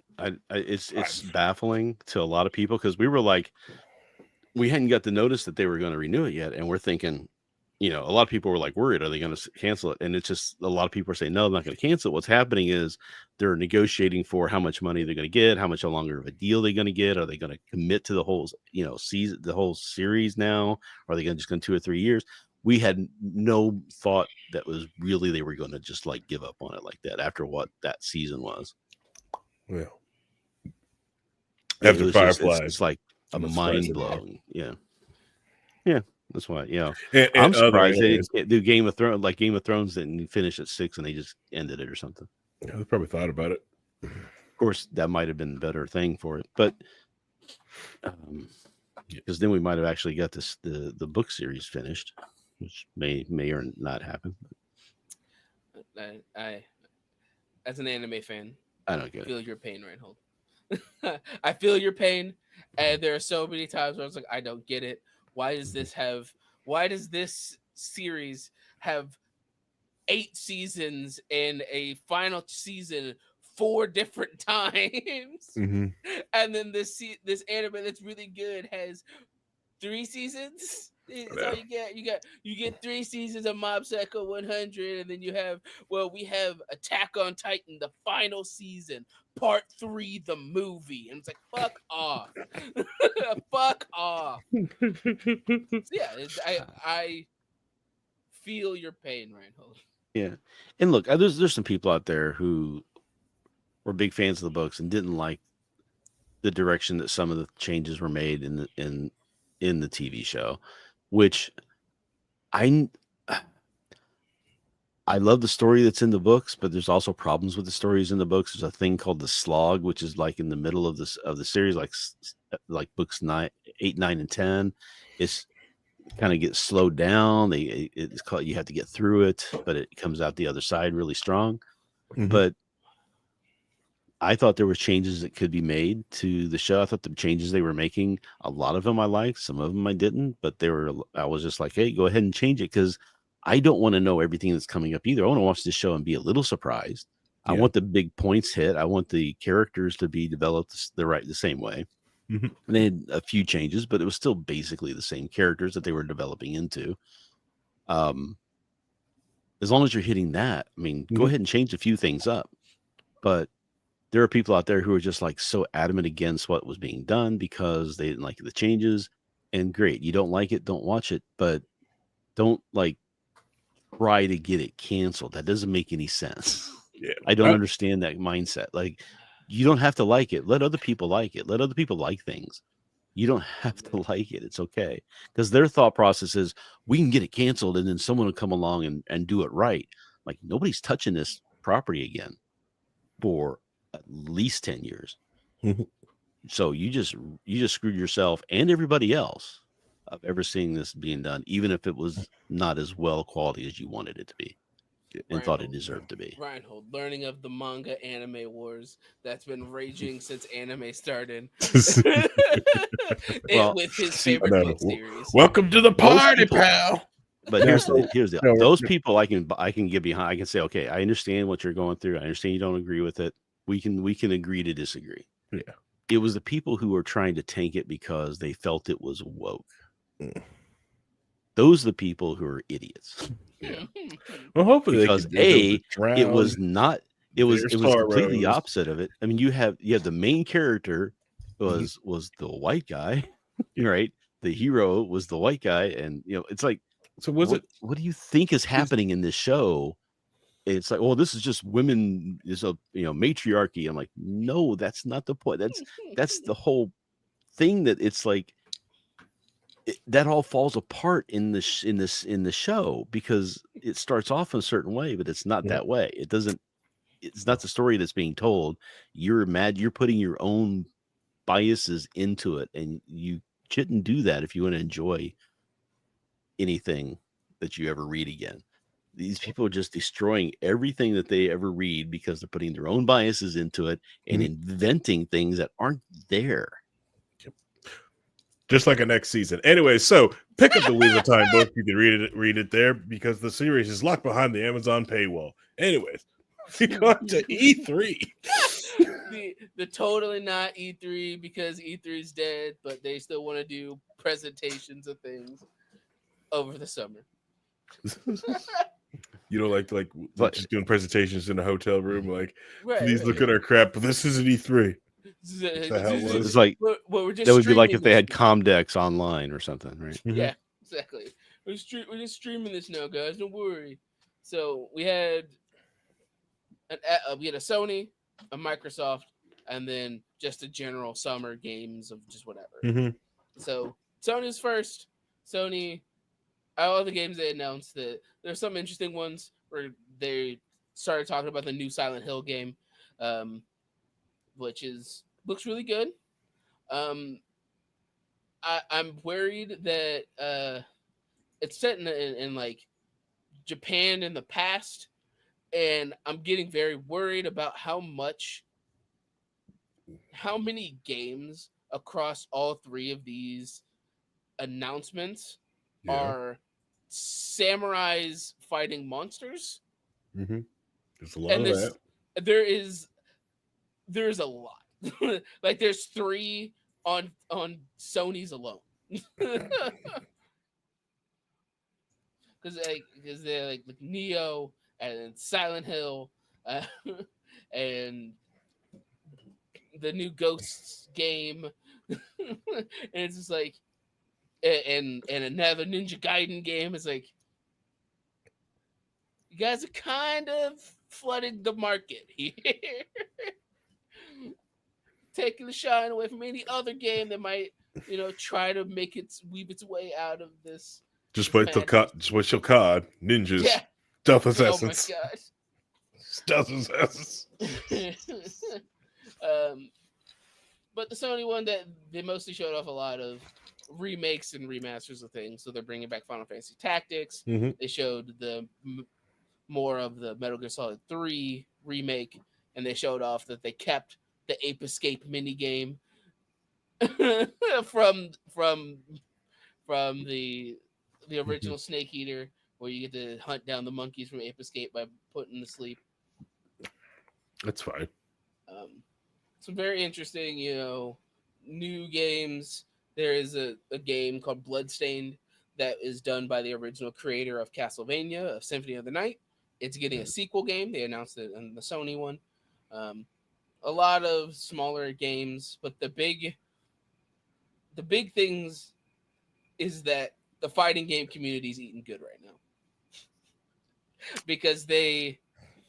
It's baffling to a lot of people because we were like, we hadn't got the notice that they were going to renew it yet, and we're thinking, you know, a lot of people were like worried, are they going to cancel it? And it's just a lot of people are saying no, I'm not going to cancel it. What's happening is they're negotiating for how much money they're going to get, how much longer of a deal they're going to get. Are they going to commit to the whole, you know, season, the whole series now? Or are they going to just go 2 or 3 years? We had no thought that was really they were going to just like give up on it like that after what that season was. Well, It after was Firefly, just, it's like a I'm not surprised mind anymore. blowing. Yeah. Yeah. That's why, you know, And I'm other surprised they animes, didn't do Game of Thrones. Like Game of Thrones didn't finish at 6 and they just ended it or something. they probably thought about it. Of course, that might have been a better thing for it, but because then we might have actually got this the book series finished, which may or not happen. I as an anime fan, I don't get it. feel your pain, Reinhold. I feel your pain, and there are so many times where I was like, I don't get it. Why does this series have 8 seasons and a final season 4 different times? Mm-hmm. And then this anime that's really good has 3 seasons. It's all you get. You get 3 seasons of Mob Psycho 100, and then we have Attack on Titan, the final season, part 3, the movie, and it's like fuck off, fuck off. So yeah, I feel your pain, Reinhold. Yeah, and look, there's some people out there who were big fans of the books and didn't like the direction that some of the changes were made in the TV show, which I love the story that's in the books, but there's also problems with the stories in the books. There's a thing called the slog, which is like in the middle of the series, like books 8, 9, and 10. It's kind of gets slowed down. It's called, you have to get through it, but it comes out the other side really strong. Mm-hmm. But I thought there were changes that could be made to the show. I thought the changes they were making, a lot of them I liked, some of them I didn't, but I was just like, hey, go ahead and change it because I don't want to know everything that's coming up either. I want to watch this show and be a little surprised. I want the big points hit. I want the characters to be developed the same way. Mm-hmm. And they had a few changes, but it was still basically the same characters that they were developing into. As long as you're hitting that, I mean, go ahead and change a few things up. But there are people out there who are just like so adamant against what was being done because they didn't like the changes. And great, you don't like it, don't watch it, but don't like try to get it canceled. That doesn't make any sense. Yeah, I don't understand that mindset. Like, you don't have to like it. Let other people like it. Let other people like things. You don't have to like it. It's okay. Because their thought process is we can get it canceled and then someone will come along and do it right. Like, nobody's touching this property again for at least 10 years. So you just screwed yourself and everybody else of ever seeing this being done, even if it was not as well quality as you wanted it to be and thought it deserved to be. Reinhold, learning of the manga anime wars that's been raging since anime started. Well, with his favorite book series. Welcome to the party, pal. But here's the those people I can get behind. I can say, okay, I understand what you're going through. I understand you don't agree with it. We can agree to disagree. Yeah. It was the people who were trying to tank it because they felt it was woke. Those are the people who are idiots. Yeah. Well, hopefully because it was not. It was completely the opposite of it. I mean, you have the main character was the white guy. Right? The hero was the white guy, and it's like, So was it? what do you think is happening in this show? It's like, oh, this is just women, is a matriarchy. I'm like, no, that's not the point. That's the whole thing. That it's like that all falls apart in the show, because it starts off in a certain way, but it's not that way. It doesn't. It's not the story that's being told. You're mad. You're putting your own biases into it, and you shouldn't do that if you want to enjoy anything that you ever read again. These people are just destroying everything that they ever read because they're putting their own biases into it and inventing things that aren't there. Just like a next season. Anyway, so pick up the Wheel of Time book. You can read it there, because the series is locked behind the Amazon paywall. Anyways, we go to E3. the totally not E3, because E3 is dead, but they still want to do presentations of things over the summer. You know, like But- just doing presentations in a hotel room, like, Right, please right. look at our crap, but this isn't E3. the hell was It's like we're just that would be like if streaming they had this. Comdex online or something, right? Yeah, exactly. We're just streaming this now, guys. Don't worry. So we had a Sony, a Microsoft, and then just a general summer games of just whatever. So Sony's first. Sony, all the games they announced, that there's some interesting ones where they started talking about the new Silent Hill game, which looks really good. I'm worried that it's set in like Japan in the past, and I'm getting very worried about how many games across all three of these announcements are samurais fighting monsters. There's a lot of that. There's a lot. Like there's 3 on Sony's alone. Because they're like Neo and Silent Hill, and the new Ghosts game, and it's just like, and another Ninja Gaiden game. It's like, you guys are kind of flooding the market here, taking the shine away from any other game that might, try to weave its way out of this. Just wait till COD ninjas. Yeah. Stealth assassins. Oh my gosh. Stealth assassins. But the Sony one, that they mostly showed off a lot of remakes and remasters of things. So they're bringing back Final Fantasy Tactics. They showed more of the Metal Gear Solid 3 remake, and they showed off that they kept the Ape Escape mini game from the original Snake Eater, where you get to hunt down the monkeys from Ape Escape by putting to sleep. That's fine. Some very interesting, new games. There is a game called Bloodstained that is done by the original creator of Castlevania, of Symphony of the Night. It's getting a sequel game. They announced it in the Sony one. A lot of smaller games, but the big things is that the fighting game community is eating good right now, because they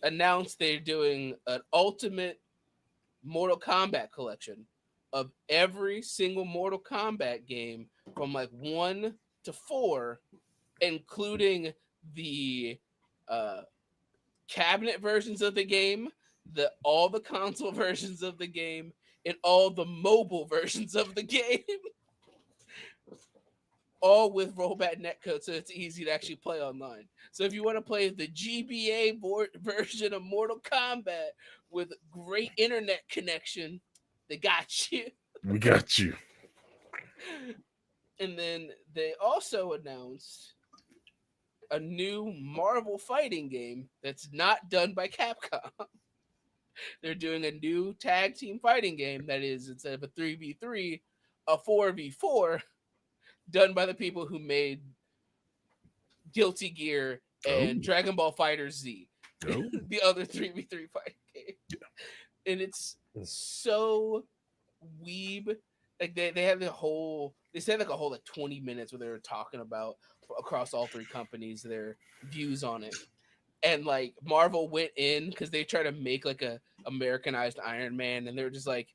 announced they're doing an ultimate Mortal Kombat collection of every single Mortal Kombat game from like 1 to 4, including the cabinet versions of the game, all the console versions of the game, and all the mobile versions of the game. All with rollback netcode, so it's easy to actually play online. So if you want to play the GBA version of Mortal Kombat with great internet connection, they got you. We got you. And then they also announced a new Marvel fighting game that's not done by Capcom. They're doing a new tag team fighting game that is, instead of a 3v3, a 4v4, done by the people who made Guilty Gear and Dragon Ball Fighter Z, the other 3v3 fighting game. And it's so weeb. Like they have the whole they said like a whole like 20 minutes where they were talking about across all three companies their views on it. And like Marvel went in because they tried to make like a Americanized Iron Man, and they were just like,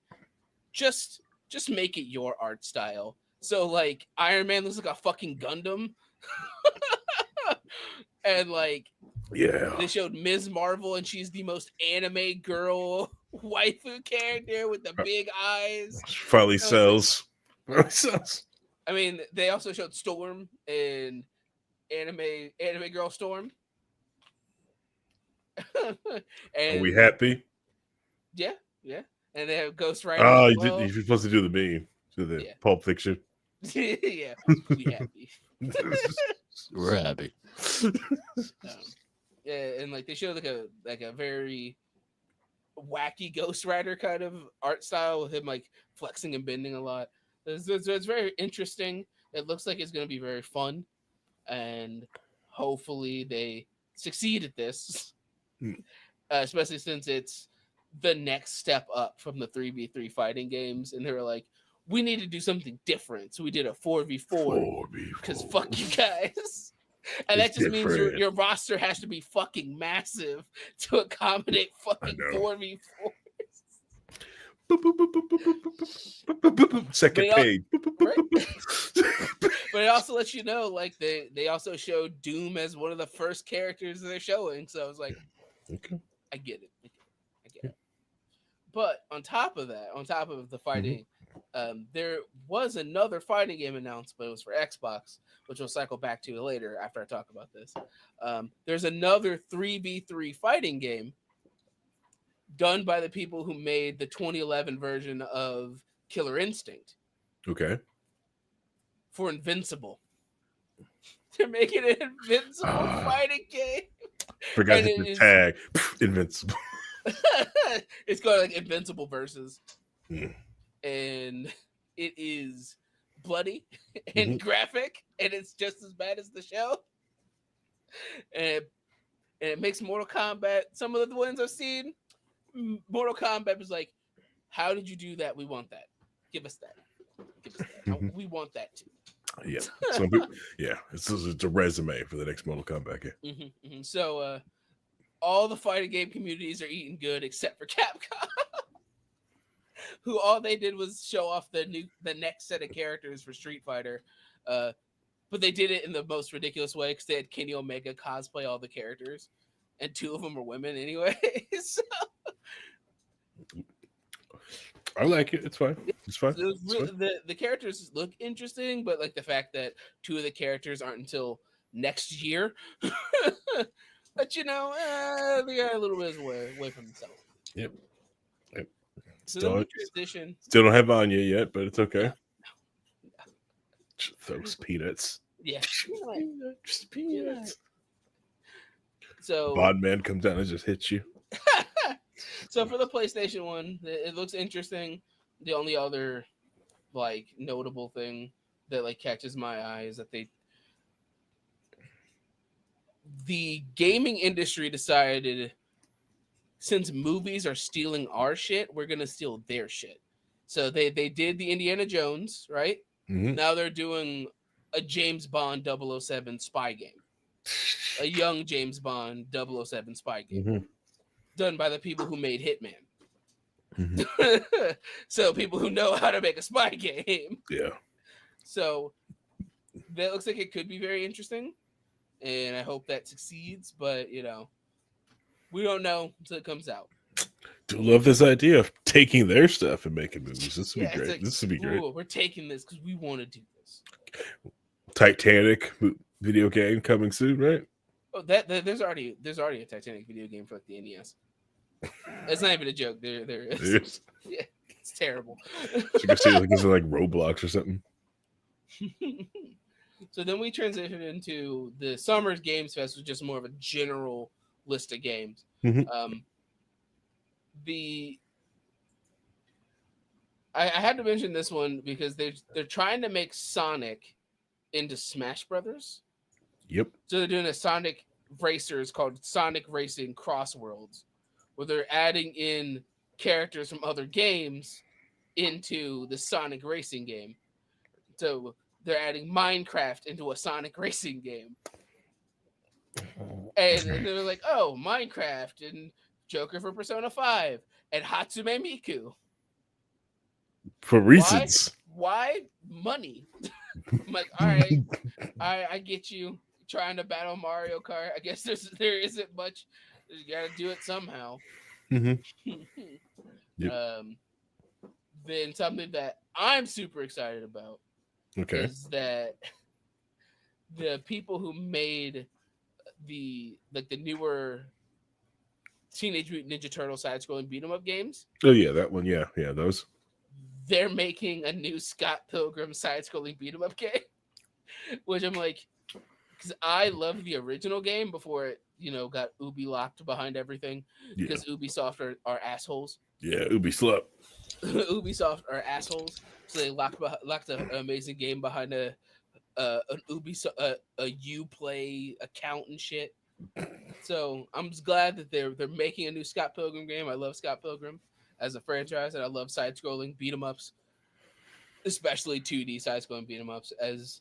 just make it your art style. So like Iron Man looks like a fucking Gundam. And like Yeah. they showed Ms. Marvel, and she's the most anime girl waifu character with the big eyes. Finally I was like, sells. Finally sells. I mean, they also showed Storm and anime girl Storm. Are we And happy? yeah, and they have Ghost Rider Oh, as well. you're supposed to do the meme. Do the Yeah. Pulp Fiction. Yeah, we happy. We're happy. Yeah, and like they showed like a very wacky Ghost Rider kind of art style with him like flexing and bending a lot. It's very interesting. It looks like it's going to be very fun, and hopefully they succeed at this, especially since it's the next step up from the 3v3 fighting games, and they were like, we need to do something different, so we did a 4v4 because fuck you guys. And It's that just means different. your roster has to be fucking massive to accommodate fucking know. 4v4. Second But page. right? But it also lets you know, like they also showed Doom as one of the first characters they're showing. So I was like, Okay. I get it. But on top of that, on top of the fighting, there was another fighting game announced, but it was for Xbox, which we'll cycle back to later after I talk about this. There's another 3v3 fighting game done by the people who made the 2011 version of Killer Instinct. Okay. For Invincible. They're making an Invincible fighting game. Forgot And to it is- tag Invincible. It's called like Invincible Versus. Mm. And it is bloody and graphic, and it's just as bad as the show. And it makes Mortal Kombat. Some of the ones I've seen, Mortal Kombat was like, how did you do that? We want that. Give us that. We want that too. Yeah. Some people, yeah. It's a resume for the next Mortal Kombat game. So all the fighting game communities are eating good except for Capcom, who all they did was show off the next set of characters for Street Fighter. But they did it in the most ridiculous way because they had Kenny Omega cosplay all the characters, and two of them were women anyway. So I like it. It's fine. It's fine. so the characters look interesting, but like the fact that two of the characters aren't until next year, but they got a little bit away from themselves. Yep. So then we transition. Still don't have Anya yet, but it's okay. Those peanuts. Yeah. Just peanuts. So Bond Man comes down and just hits you. So for the PlayStation one, it looks interesting. The only other like notable thing that like catches my eye is that the gaming industry decided, since movies are stealing our shit, we're gonna steal their shit. So they did the Indiana Jones, right? Now they're doing a James Bond 007 spy game. A young James Bond 007 spy game. Done by the people who made Hitman. So people who know how to make a spy game. Yeah. So that looks like it could be very interesting. And I hope that succeeds, but we don't know until it comes out. Do love this idea of taking their stuff and making movies. This would be great. Like, this would be great. We're taking this because we want to do this. Titanic video game coming soon, right? Oh, there's already a Titanic video game for like the NES. It's not even a joke. There is. Yeah, it's terrible. So you can see like it's like Roblox or something. So then we transition into the Summer's Games Fest, which is just more of a general list of games. I had to mention this one because they're trying to make Sonic into Smash Brothers. Yep. So they're doing a Sonic Racers called Sonic Racing Crossworlds, where they're adding in characters from other games into the Sonic Racing game. So they're adding Minecraft into a Sonic racing game. And they're like, oh, Minecraft and Joker for Persona 5 and Hatsume Miku. For reasons. Why? Money. I'm like, all right, I get you trying to battle Mario Kart. I guess there isn't much. You got to do it somehow. Yep. Then something that I'm super excited about is that the people who made the newer Teenage Mutant Ninja Turtle side-scrolling beat 'em up games. Oh yeah, that one. Yeah, those. They're making a new Scott Pilgrim side-scrolling beat 'em up game, which I'm like, because I loved the original game before it, got Ubi locked behind everything. Because Ubisoft are assholes. Yeah, Ubisoft. Ubisoft are assholes, so they locked an amazing game behind an Ubisoft a Uplay account and shit. So I'm just glad that they're making a new Scott Pilgrim game. I love Scott Pilgrim as a franchise, and I love side-scrolling beat 'em ups, especially 2D side-scrolling beat 'em ups, as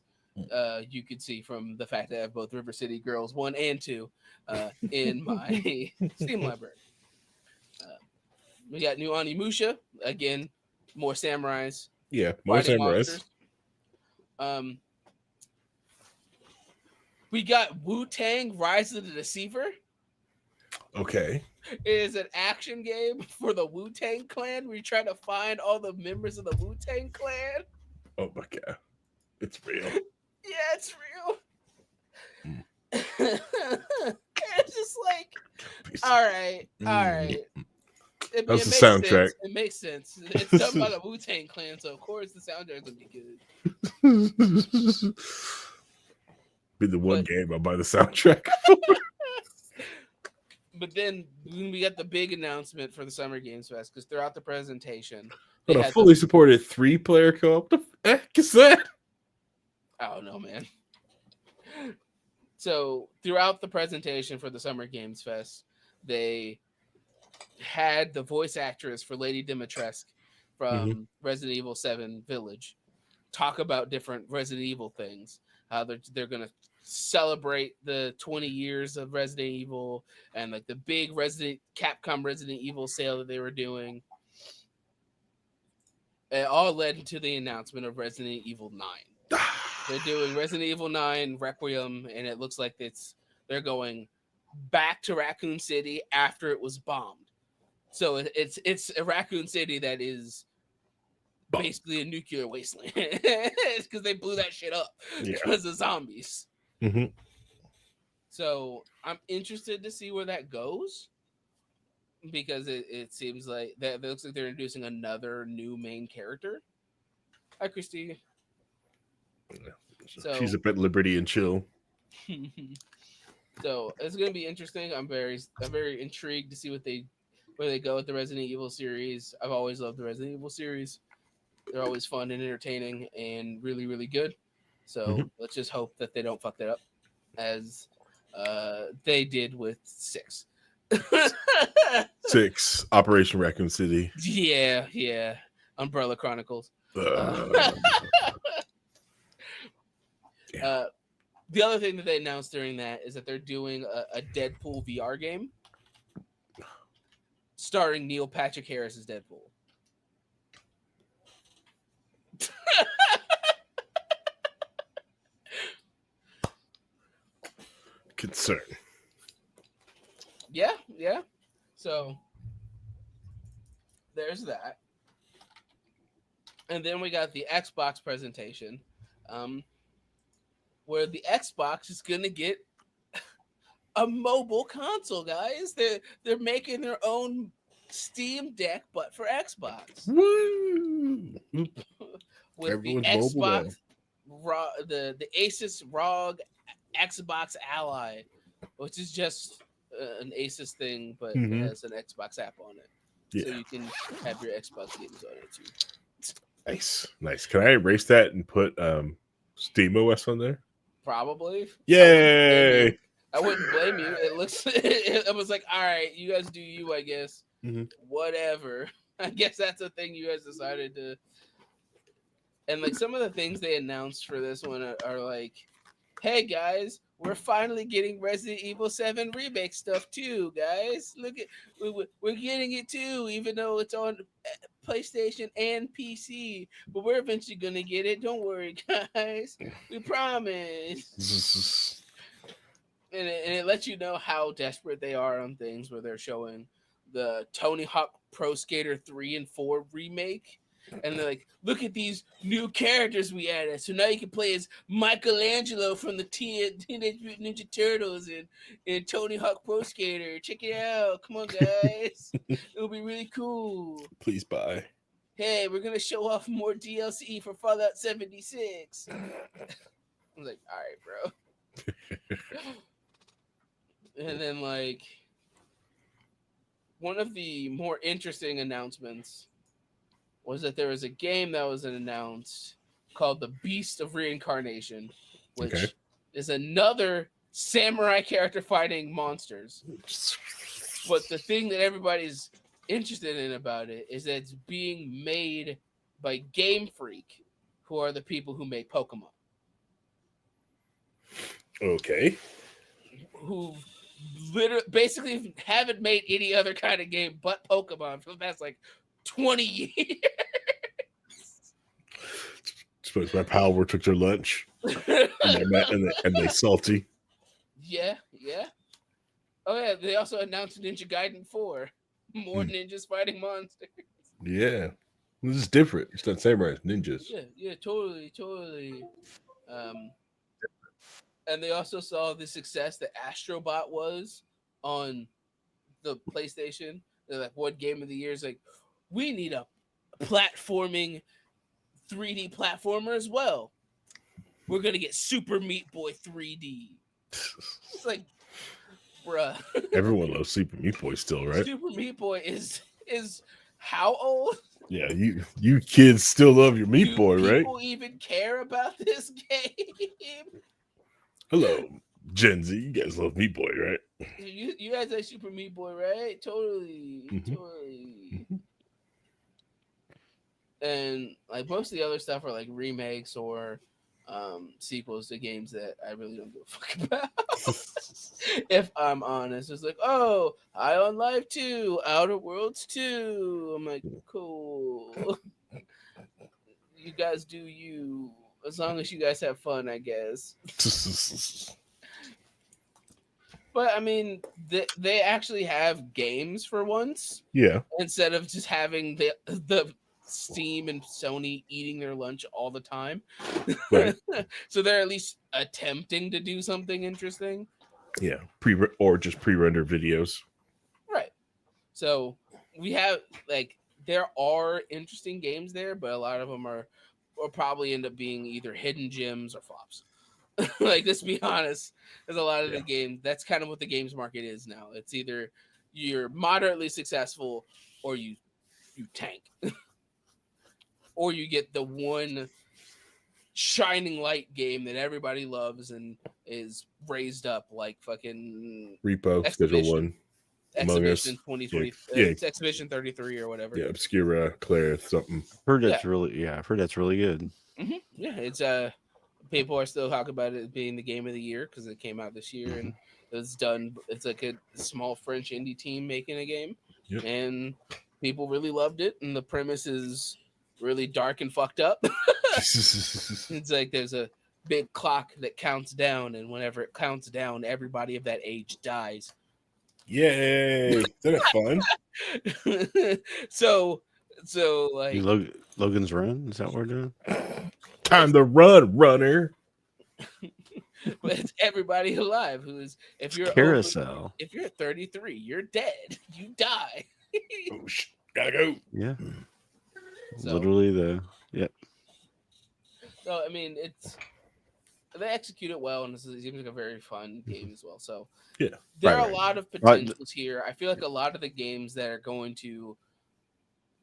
you could see from the fact that I have both River City Girls 1 and 2 in my Steam library. We got new Onimusha, again, more samurais. Yeah, more samurais. We got Wu-Tang Rise of the Deceiver. Okay. It is an action game for the Wu-Tang Clan where you try to find all the members of the Wu-Tang Clan. Oh my god. It's real. Yeah, it's real. It's just like, all right. It That's the makes soundtrack. Sense. It makes sense. It's done by the Wu-Tang Clan, so of course the soundtrack's gonna be good. Be the one game I'll buy the soundtrack. But then we got the big announcement for the Summer Games Fest, because throughout the presentation, But a fully supported 3-player co-op. The heck is that? I don't know, man. So throughout the presentation for the Summer Games Fest, they had the voice actress for Lady Dimitrescu from Resident Evil 7 Village talk about different Resident Evil things. How they're gonna celebrate the 20 years of Resident Evil and like the big Capcom Resident Evil sale that they were doing. It all led into the announcement of Resident Evil 9. They're doing Resident Evil 9 Requiem, and it looks like they're going back to Raccoon City after it was bombed. So it's a Raccoon City that is basically a nuclear wasteland. It's because they blew that shit up because of zombies. So I'm interested to see where that goes, because it seems like that it looks like they're introducing another new main character. Hi, Christy. So she's a bit liberty and chill. So it's gonna be interesting. I'm very intrigued to see where they go with the Resident Evil series. I've always loved the Resident Evil series. They're always fun and entertaining and really, really good. So let's just hope that they don't fuck that up as they did with 6. 6, Operation Raccoon City. Yeah. Umbrella Chronicles. The other thing that they announced during that is that they're doing a Deadpool VR game starring Neil Patrick Harris as Deadpool. Concern. Yeah. So there's that. And then we got the Xbox presentation, where the Xbox is gonna get a mobile console, guys. They're making their own Steam Deck, but for Xbox. Woo! With Everyone's the mobile Xbox, the Asus ROG Xbox Ally, which is just an Asus thing, but it has an Xbox app on it, so you can have your Xbox games on it too. Nice. Can I erase that and put SteamOS on there? Probably. Yay! I wouldn't blame you. It looks. It was like, all right, you guys do you, I guess. Whatever. I guess that's a thing you guys decided to And like some of the things they announced for this one are like, hey guys, we're finally getting Resident Evil 7 remake stuff too, guys. Look at we're getting it too, even though it's on PlayStation and PC. But we're eventually gonna get it. Don't worry, guys. We promise. And it lets you know how desperate they are on things where they're showing the Tony Hawk Pro Skater 3 and 4 remake. And they're like, look at these new characters we added. So now you can play as Michelangelo from the Teenage Mutant Ninja Turtles and Tony Hawk Pro Skater. Check it out. Come on, guys. It'll be really cool. Please buy. Hey, we're going to show off more DLC for Fallout 76. I was like, all right, bro. And then, like, one of the more interesting announcements was that there was a game that was announced called The Beast of Reincarnation, which is another samurai character fighting monsters. But the thing that everybody's interested in about it is that it's being made by Game Freak, who are the people who made Pokemon. Okay. Who literally basically haven't made any other kind of game but Pokemon for the past like 20 years. Suppose my power took their lunch and they salty. Yeah. Oh yeah, they also announced Ninja Gaiden 4. More ninjas fighting monsters. Yeah. This is different. It's not samurai, it's ninjas. Yeah, totally. And they also saw the success that Astrobot was on the PlayStation. They're like, what game of the year is like, we need a platforming 3D platformer as well. We're gonna get Super Meat Boy 3D. It's like, bruh. Everyone loves Super Meat Boy still, right? Super Meat Boy is how old? Yeah, you kids still love your Meat Boy, right? People even care about this game? Hello, Gen Z. You guys love Meat Boy, right? You guys like Super Meat Boy, right? Totally. And like most of the other stuff are like remakes or sequels to games that I really don't give a fuck about. If I'm honest, it's like, oh, High on Life 2, Outer Worlds 2. I'm like, cool. You guys do you. As long as you guys have fun, I guess. But I mean, they actually have games for once. Yeah. Instead of just having the Steam and Sony eating their lunch all the time. Right. So they're at least attempting to do something interesting. Yeah. Just pre-rendered videos. Right. So we have like there are interesting games there, but a lot of them are probably end up being either hidden gems or flops. Like, let's be honest, there's a lot of the game. That's kind of what the games market is now. It's either you're moderately successful or you tank. Or you get the one shining light game that everybody loves and is raised up like fucking Repo, Schedule 1, Exhibition 2020, yeah. Exhibition 33 or whatever. Yeah, Obscura, Claire, something. I've heard that's really good. Mm-hmm. Yeah, it's people are still talking about it being the game of the year because it came out this year and it's done. It's like a small French indie team making a game, and people really loved it. And the premise is really dark and fucked up. It's like there's a big clock that counts down, and whenever it counts down, everybody of that age dies. Yay! That's fun. So like Logan's Run, is that what we're doing? Time to run, runner. But it's everybody alive who's if you're Carousel. If you're 33, you're dead. You die. Oh, gotta go. Yeah. So, literally So I mean, they execute it well, and this seems like a very fun game as well. So there are a lot of potentials here. I feel like a lot of the games that are going to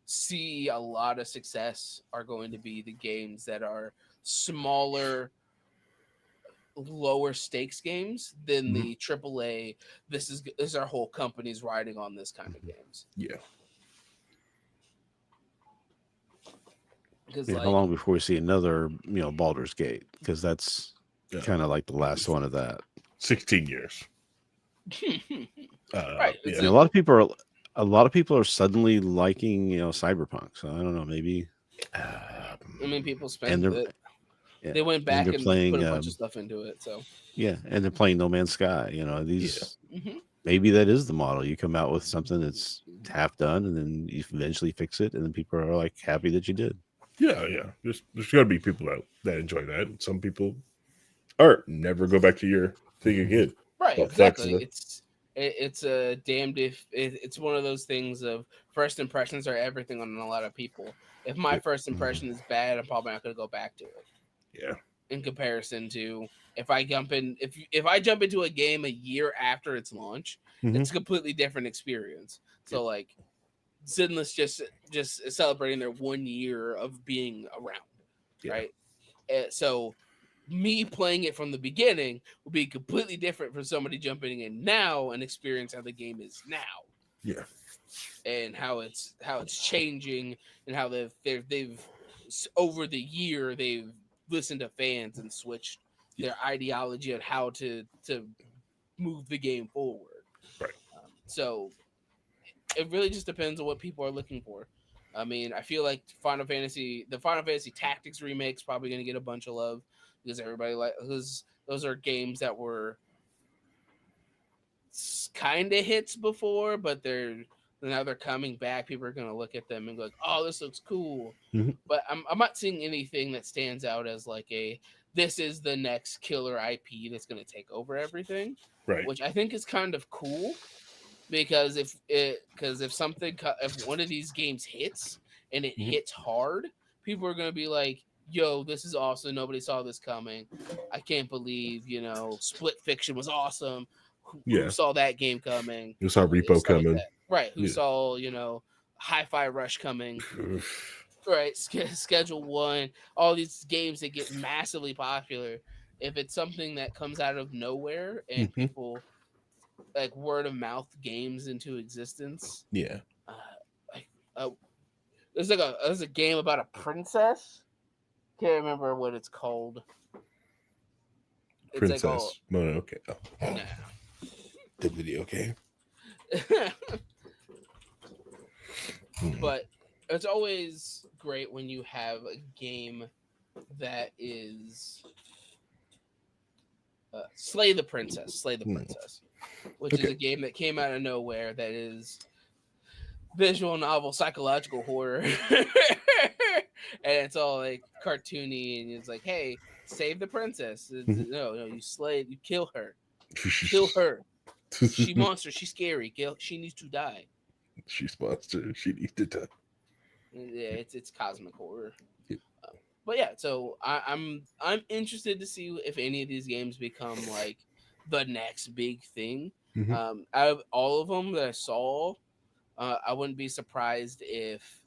see a lot of success are going to be the games that are smaller, lower stakes games than the AAA. This is our whole company's riding on this kind of games. Yeah. Because How long before we see another, Baldur's Gate? Because that's kind of like the last one of that. 16 years. right. Yeah. A lot of people are suddenly liking, Cyberpunk. So I don't know, maybe. I mean, people And spend they're, it. yeah, They went back they're and playing, put a bunch of stuff into it. So and they're playing No Man's Sky. These maybe that is the model. You come out with something that's half done, and then you eventually fix it, and then people are like happy that you did. Yeah. There's got to be people that enjoy that. And some people never go back to your thing again. right, Well, exactly. It's a damned if it's one of those things of first impressions are everything on a lot of people. If my first impression is bad, I'm probably not going to go back to it. Yeah. In comparison to if I jump into a game a year after its launch, it's a completely different experience. So like Zinless just celebrating their 1 year of being around, right? So me playing it from the beginning will be completely different from somebody jumping in now and experience how the game is now. Yeah. And how it's changing and how they've over the year they've listened to fans and switched their ideology on how to move the game forward. Right. So it really just depends on what people are looking for. I mean, I feel like the Final Fantasy Tactics remake's probably going to get a bunch of love because those are games that were kind of hits before, but now they're coming back. People are going to look at them and go like, "Oh, this looks cool." But I'm not seeing anything that stands out as like this is the next killer IP that's going to take over everything. Right. Which I think is kind of cool. Because if one of these games hits and it hits hard, people are gonna be like, "Yo, this is awesome! Nobody saw this coming. I can't believe Split Fiction was awesome. Who saw that game coming? Who saw Repo coming? Like right? Who saw Hi-Fi Rush coming? Right? Schedule One. All these games that get massively popular. If it's something that comes out of nowhere and people like word of mouth games into existence. Yeah. There's a game about a princess. Can't remember what it's called. Princess Mononoke. Oh. Nah. The video game. But it's always great when you have a game that is Slay the Princess, which is a game that came out of nowhere that is visual novel psychological horror. And it's all like cartoony and it's like, hey, save the princess. No, you kill her. She monster, she's scary. She needs to die. She's monster, she needs to die. Yeah, it's cosmic horror. But yeah, so I'm interested to see if any of these games become like the next big thing. Out of all of them that I saw, I wouldn't be surprised if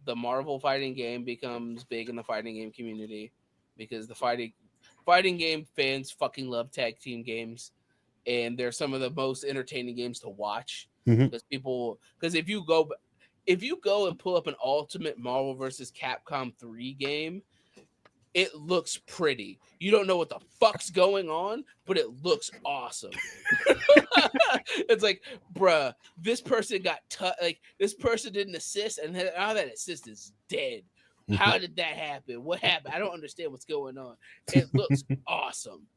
the Marvel fighting game becomes big in the fighting game community because the fighting game fans fucking love tag team games, and they're some of the most entertaining games to watch because if you go and pull up an Ultimate Marvel vs. Capcom 3 game, it looks pretty. You don't know what the fuck's going on, but it looks awesome. It's like, bruh, this person got this person didn't assist, and now that assist is dead. How did that happen? What happened? I don't understand what's going on. It looks awesome.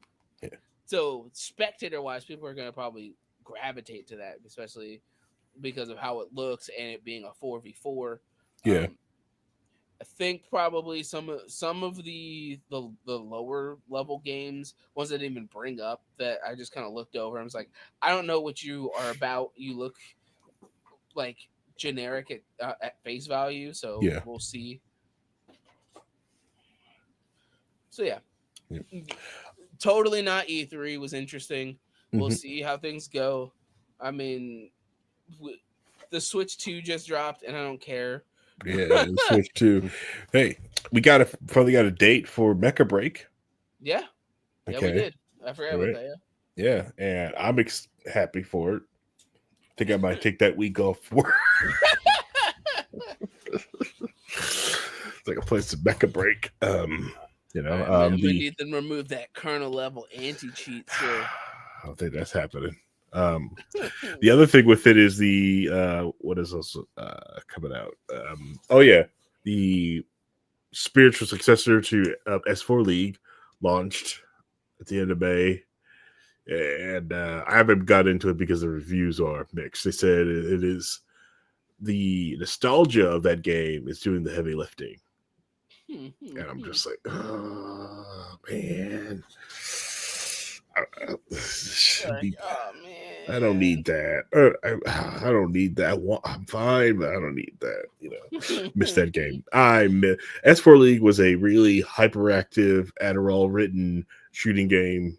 Yeah. So spectator-wise, people are gonna probably gravitate to that, especially because of how it looks and it being a 4v4. Yeah. I think probably some of the lower level games, ones that didn't even bring up, that I just kind of looked over. I was like, I don't know what you are about. You look like generic at face value, so we'll see. So yeah. Totally not E3 was interesting. We'll see how things go. I mean, the Switch 2 just dropped, and I don't care. Yeah, Switch 2. Hey, we finally got a date for Mecha Break. Yeah. Okay. Yeah, we did. I forgot about that, yeah. And I'm happy for it. I think I might take that week off work. It's like a place to make a break. You know, All right, I'm gonna need them to remove that kernel level anti-cheat. So I don't think that's happening. The other thing with it is the what is also coming out? Oh yeah, the spiritual successor to S4 League launched at the end of May, and I haven't got into it because the reviews are mixed. They said it is the nostalgia of that game is doing the heavy lifting, and I'm just like, oh man. oh man, I don't need that. I don't need that. I'm fine, but I don't need that. You know, missed that game. S4 League was a really hyperactive, Adderall written shooting game.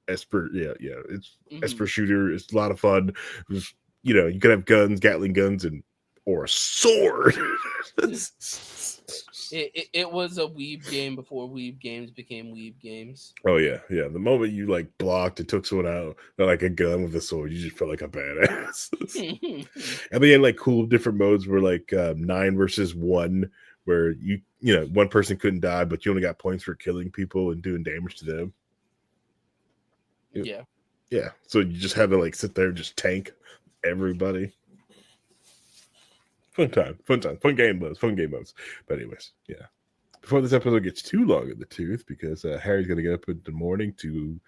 Esper, yeah, it's Esper shooter. It's a lot of fun. It was, you know, you could have guns, Gatling guns, or a sword. It was a weeb game before weeb games became weeb games. Oh yeah. The moment you like blocked and took someone out, like a gun with a sword, you just felt like a badass. And they had like cool different modes where like 9 versus 1, where you know one person couldn't die, but you only got points for killing people and doing damage to them. Yeah. So you just had to like sit there and just tank everybody. Fun game modes. But anyways, yeah. Before this episode gets too long in the tooth, because Harry's gonna get up in the morning to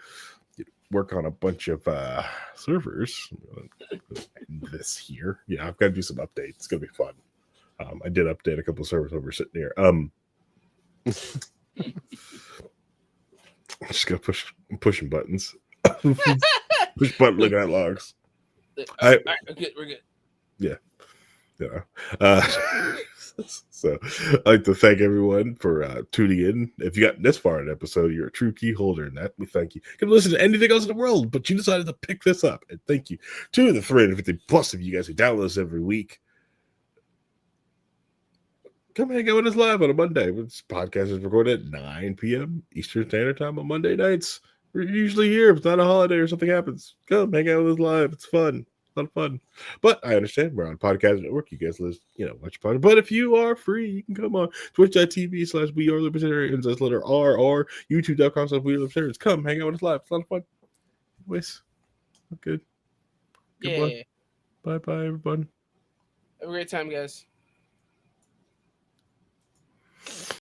work on a bunch of servers. This here, yeah, I've got to do some updates. It's gonna be fun. I did update a couple of servers over sitting here. I'm just gonna pushing buttons. Push button, look at logs. All right, we're good. Yeah. So I'd like to thank everyone for tuning in. If you got this far in an episode, you're a true key holder, and that we thank you. You can listen to anything else in the world, but you decided to pick this up, and thank you to the 350 plus of you guys who download us every week. Come hang out with us live on a Monday. This podcast is recorded at 9 p.m. Eastern Standard Time on Monday nights. We're usually here. If it's not a holiday or something happens, come hang out with us live. It's fun. A lot of fun. But I understand we're on Podcast Network. You guys listen, watch podcast. But if you are free, you can come on twitch.tv/wearelibertarians, that's letter R, or youtube.com/wearelibertarians. Come hang out with us live. It's a lot of fun. Anyways, good. Yeah. Bye-bye, everyone. Have a great time, guys.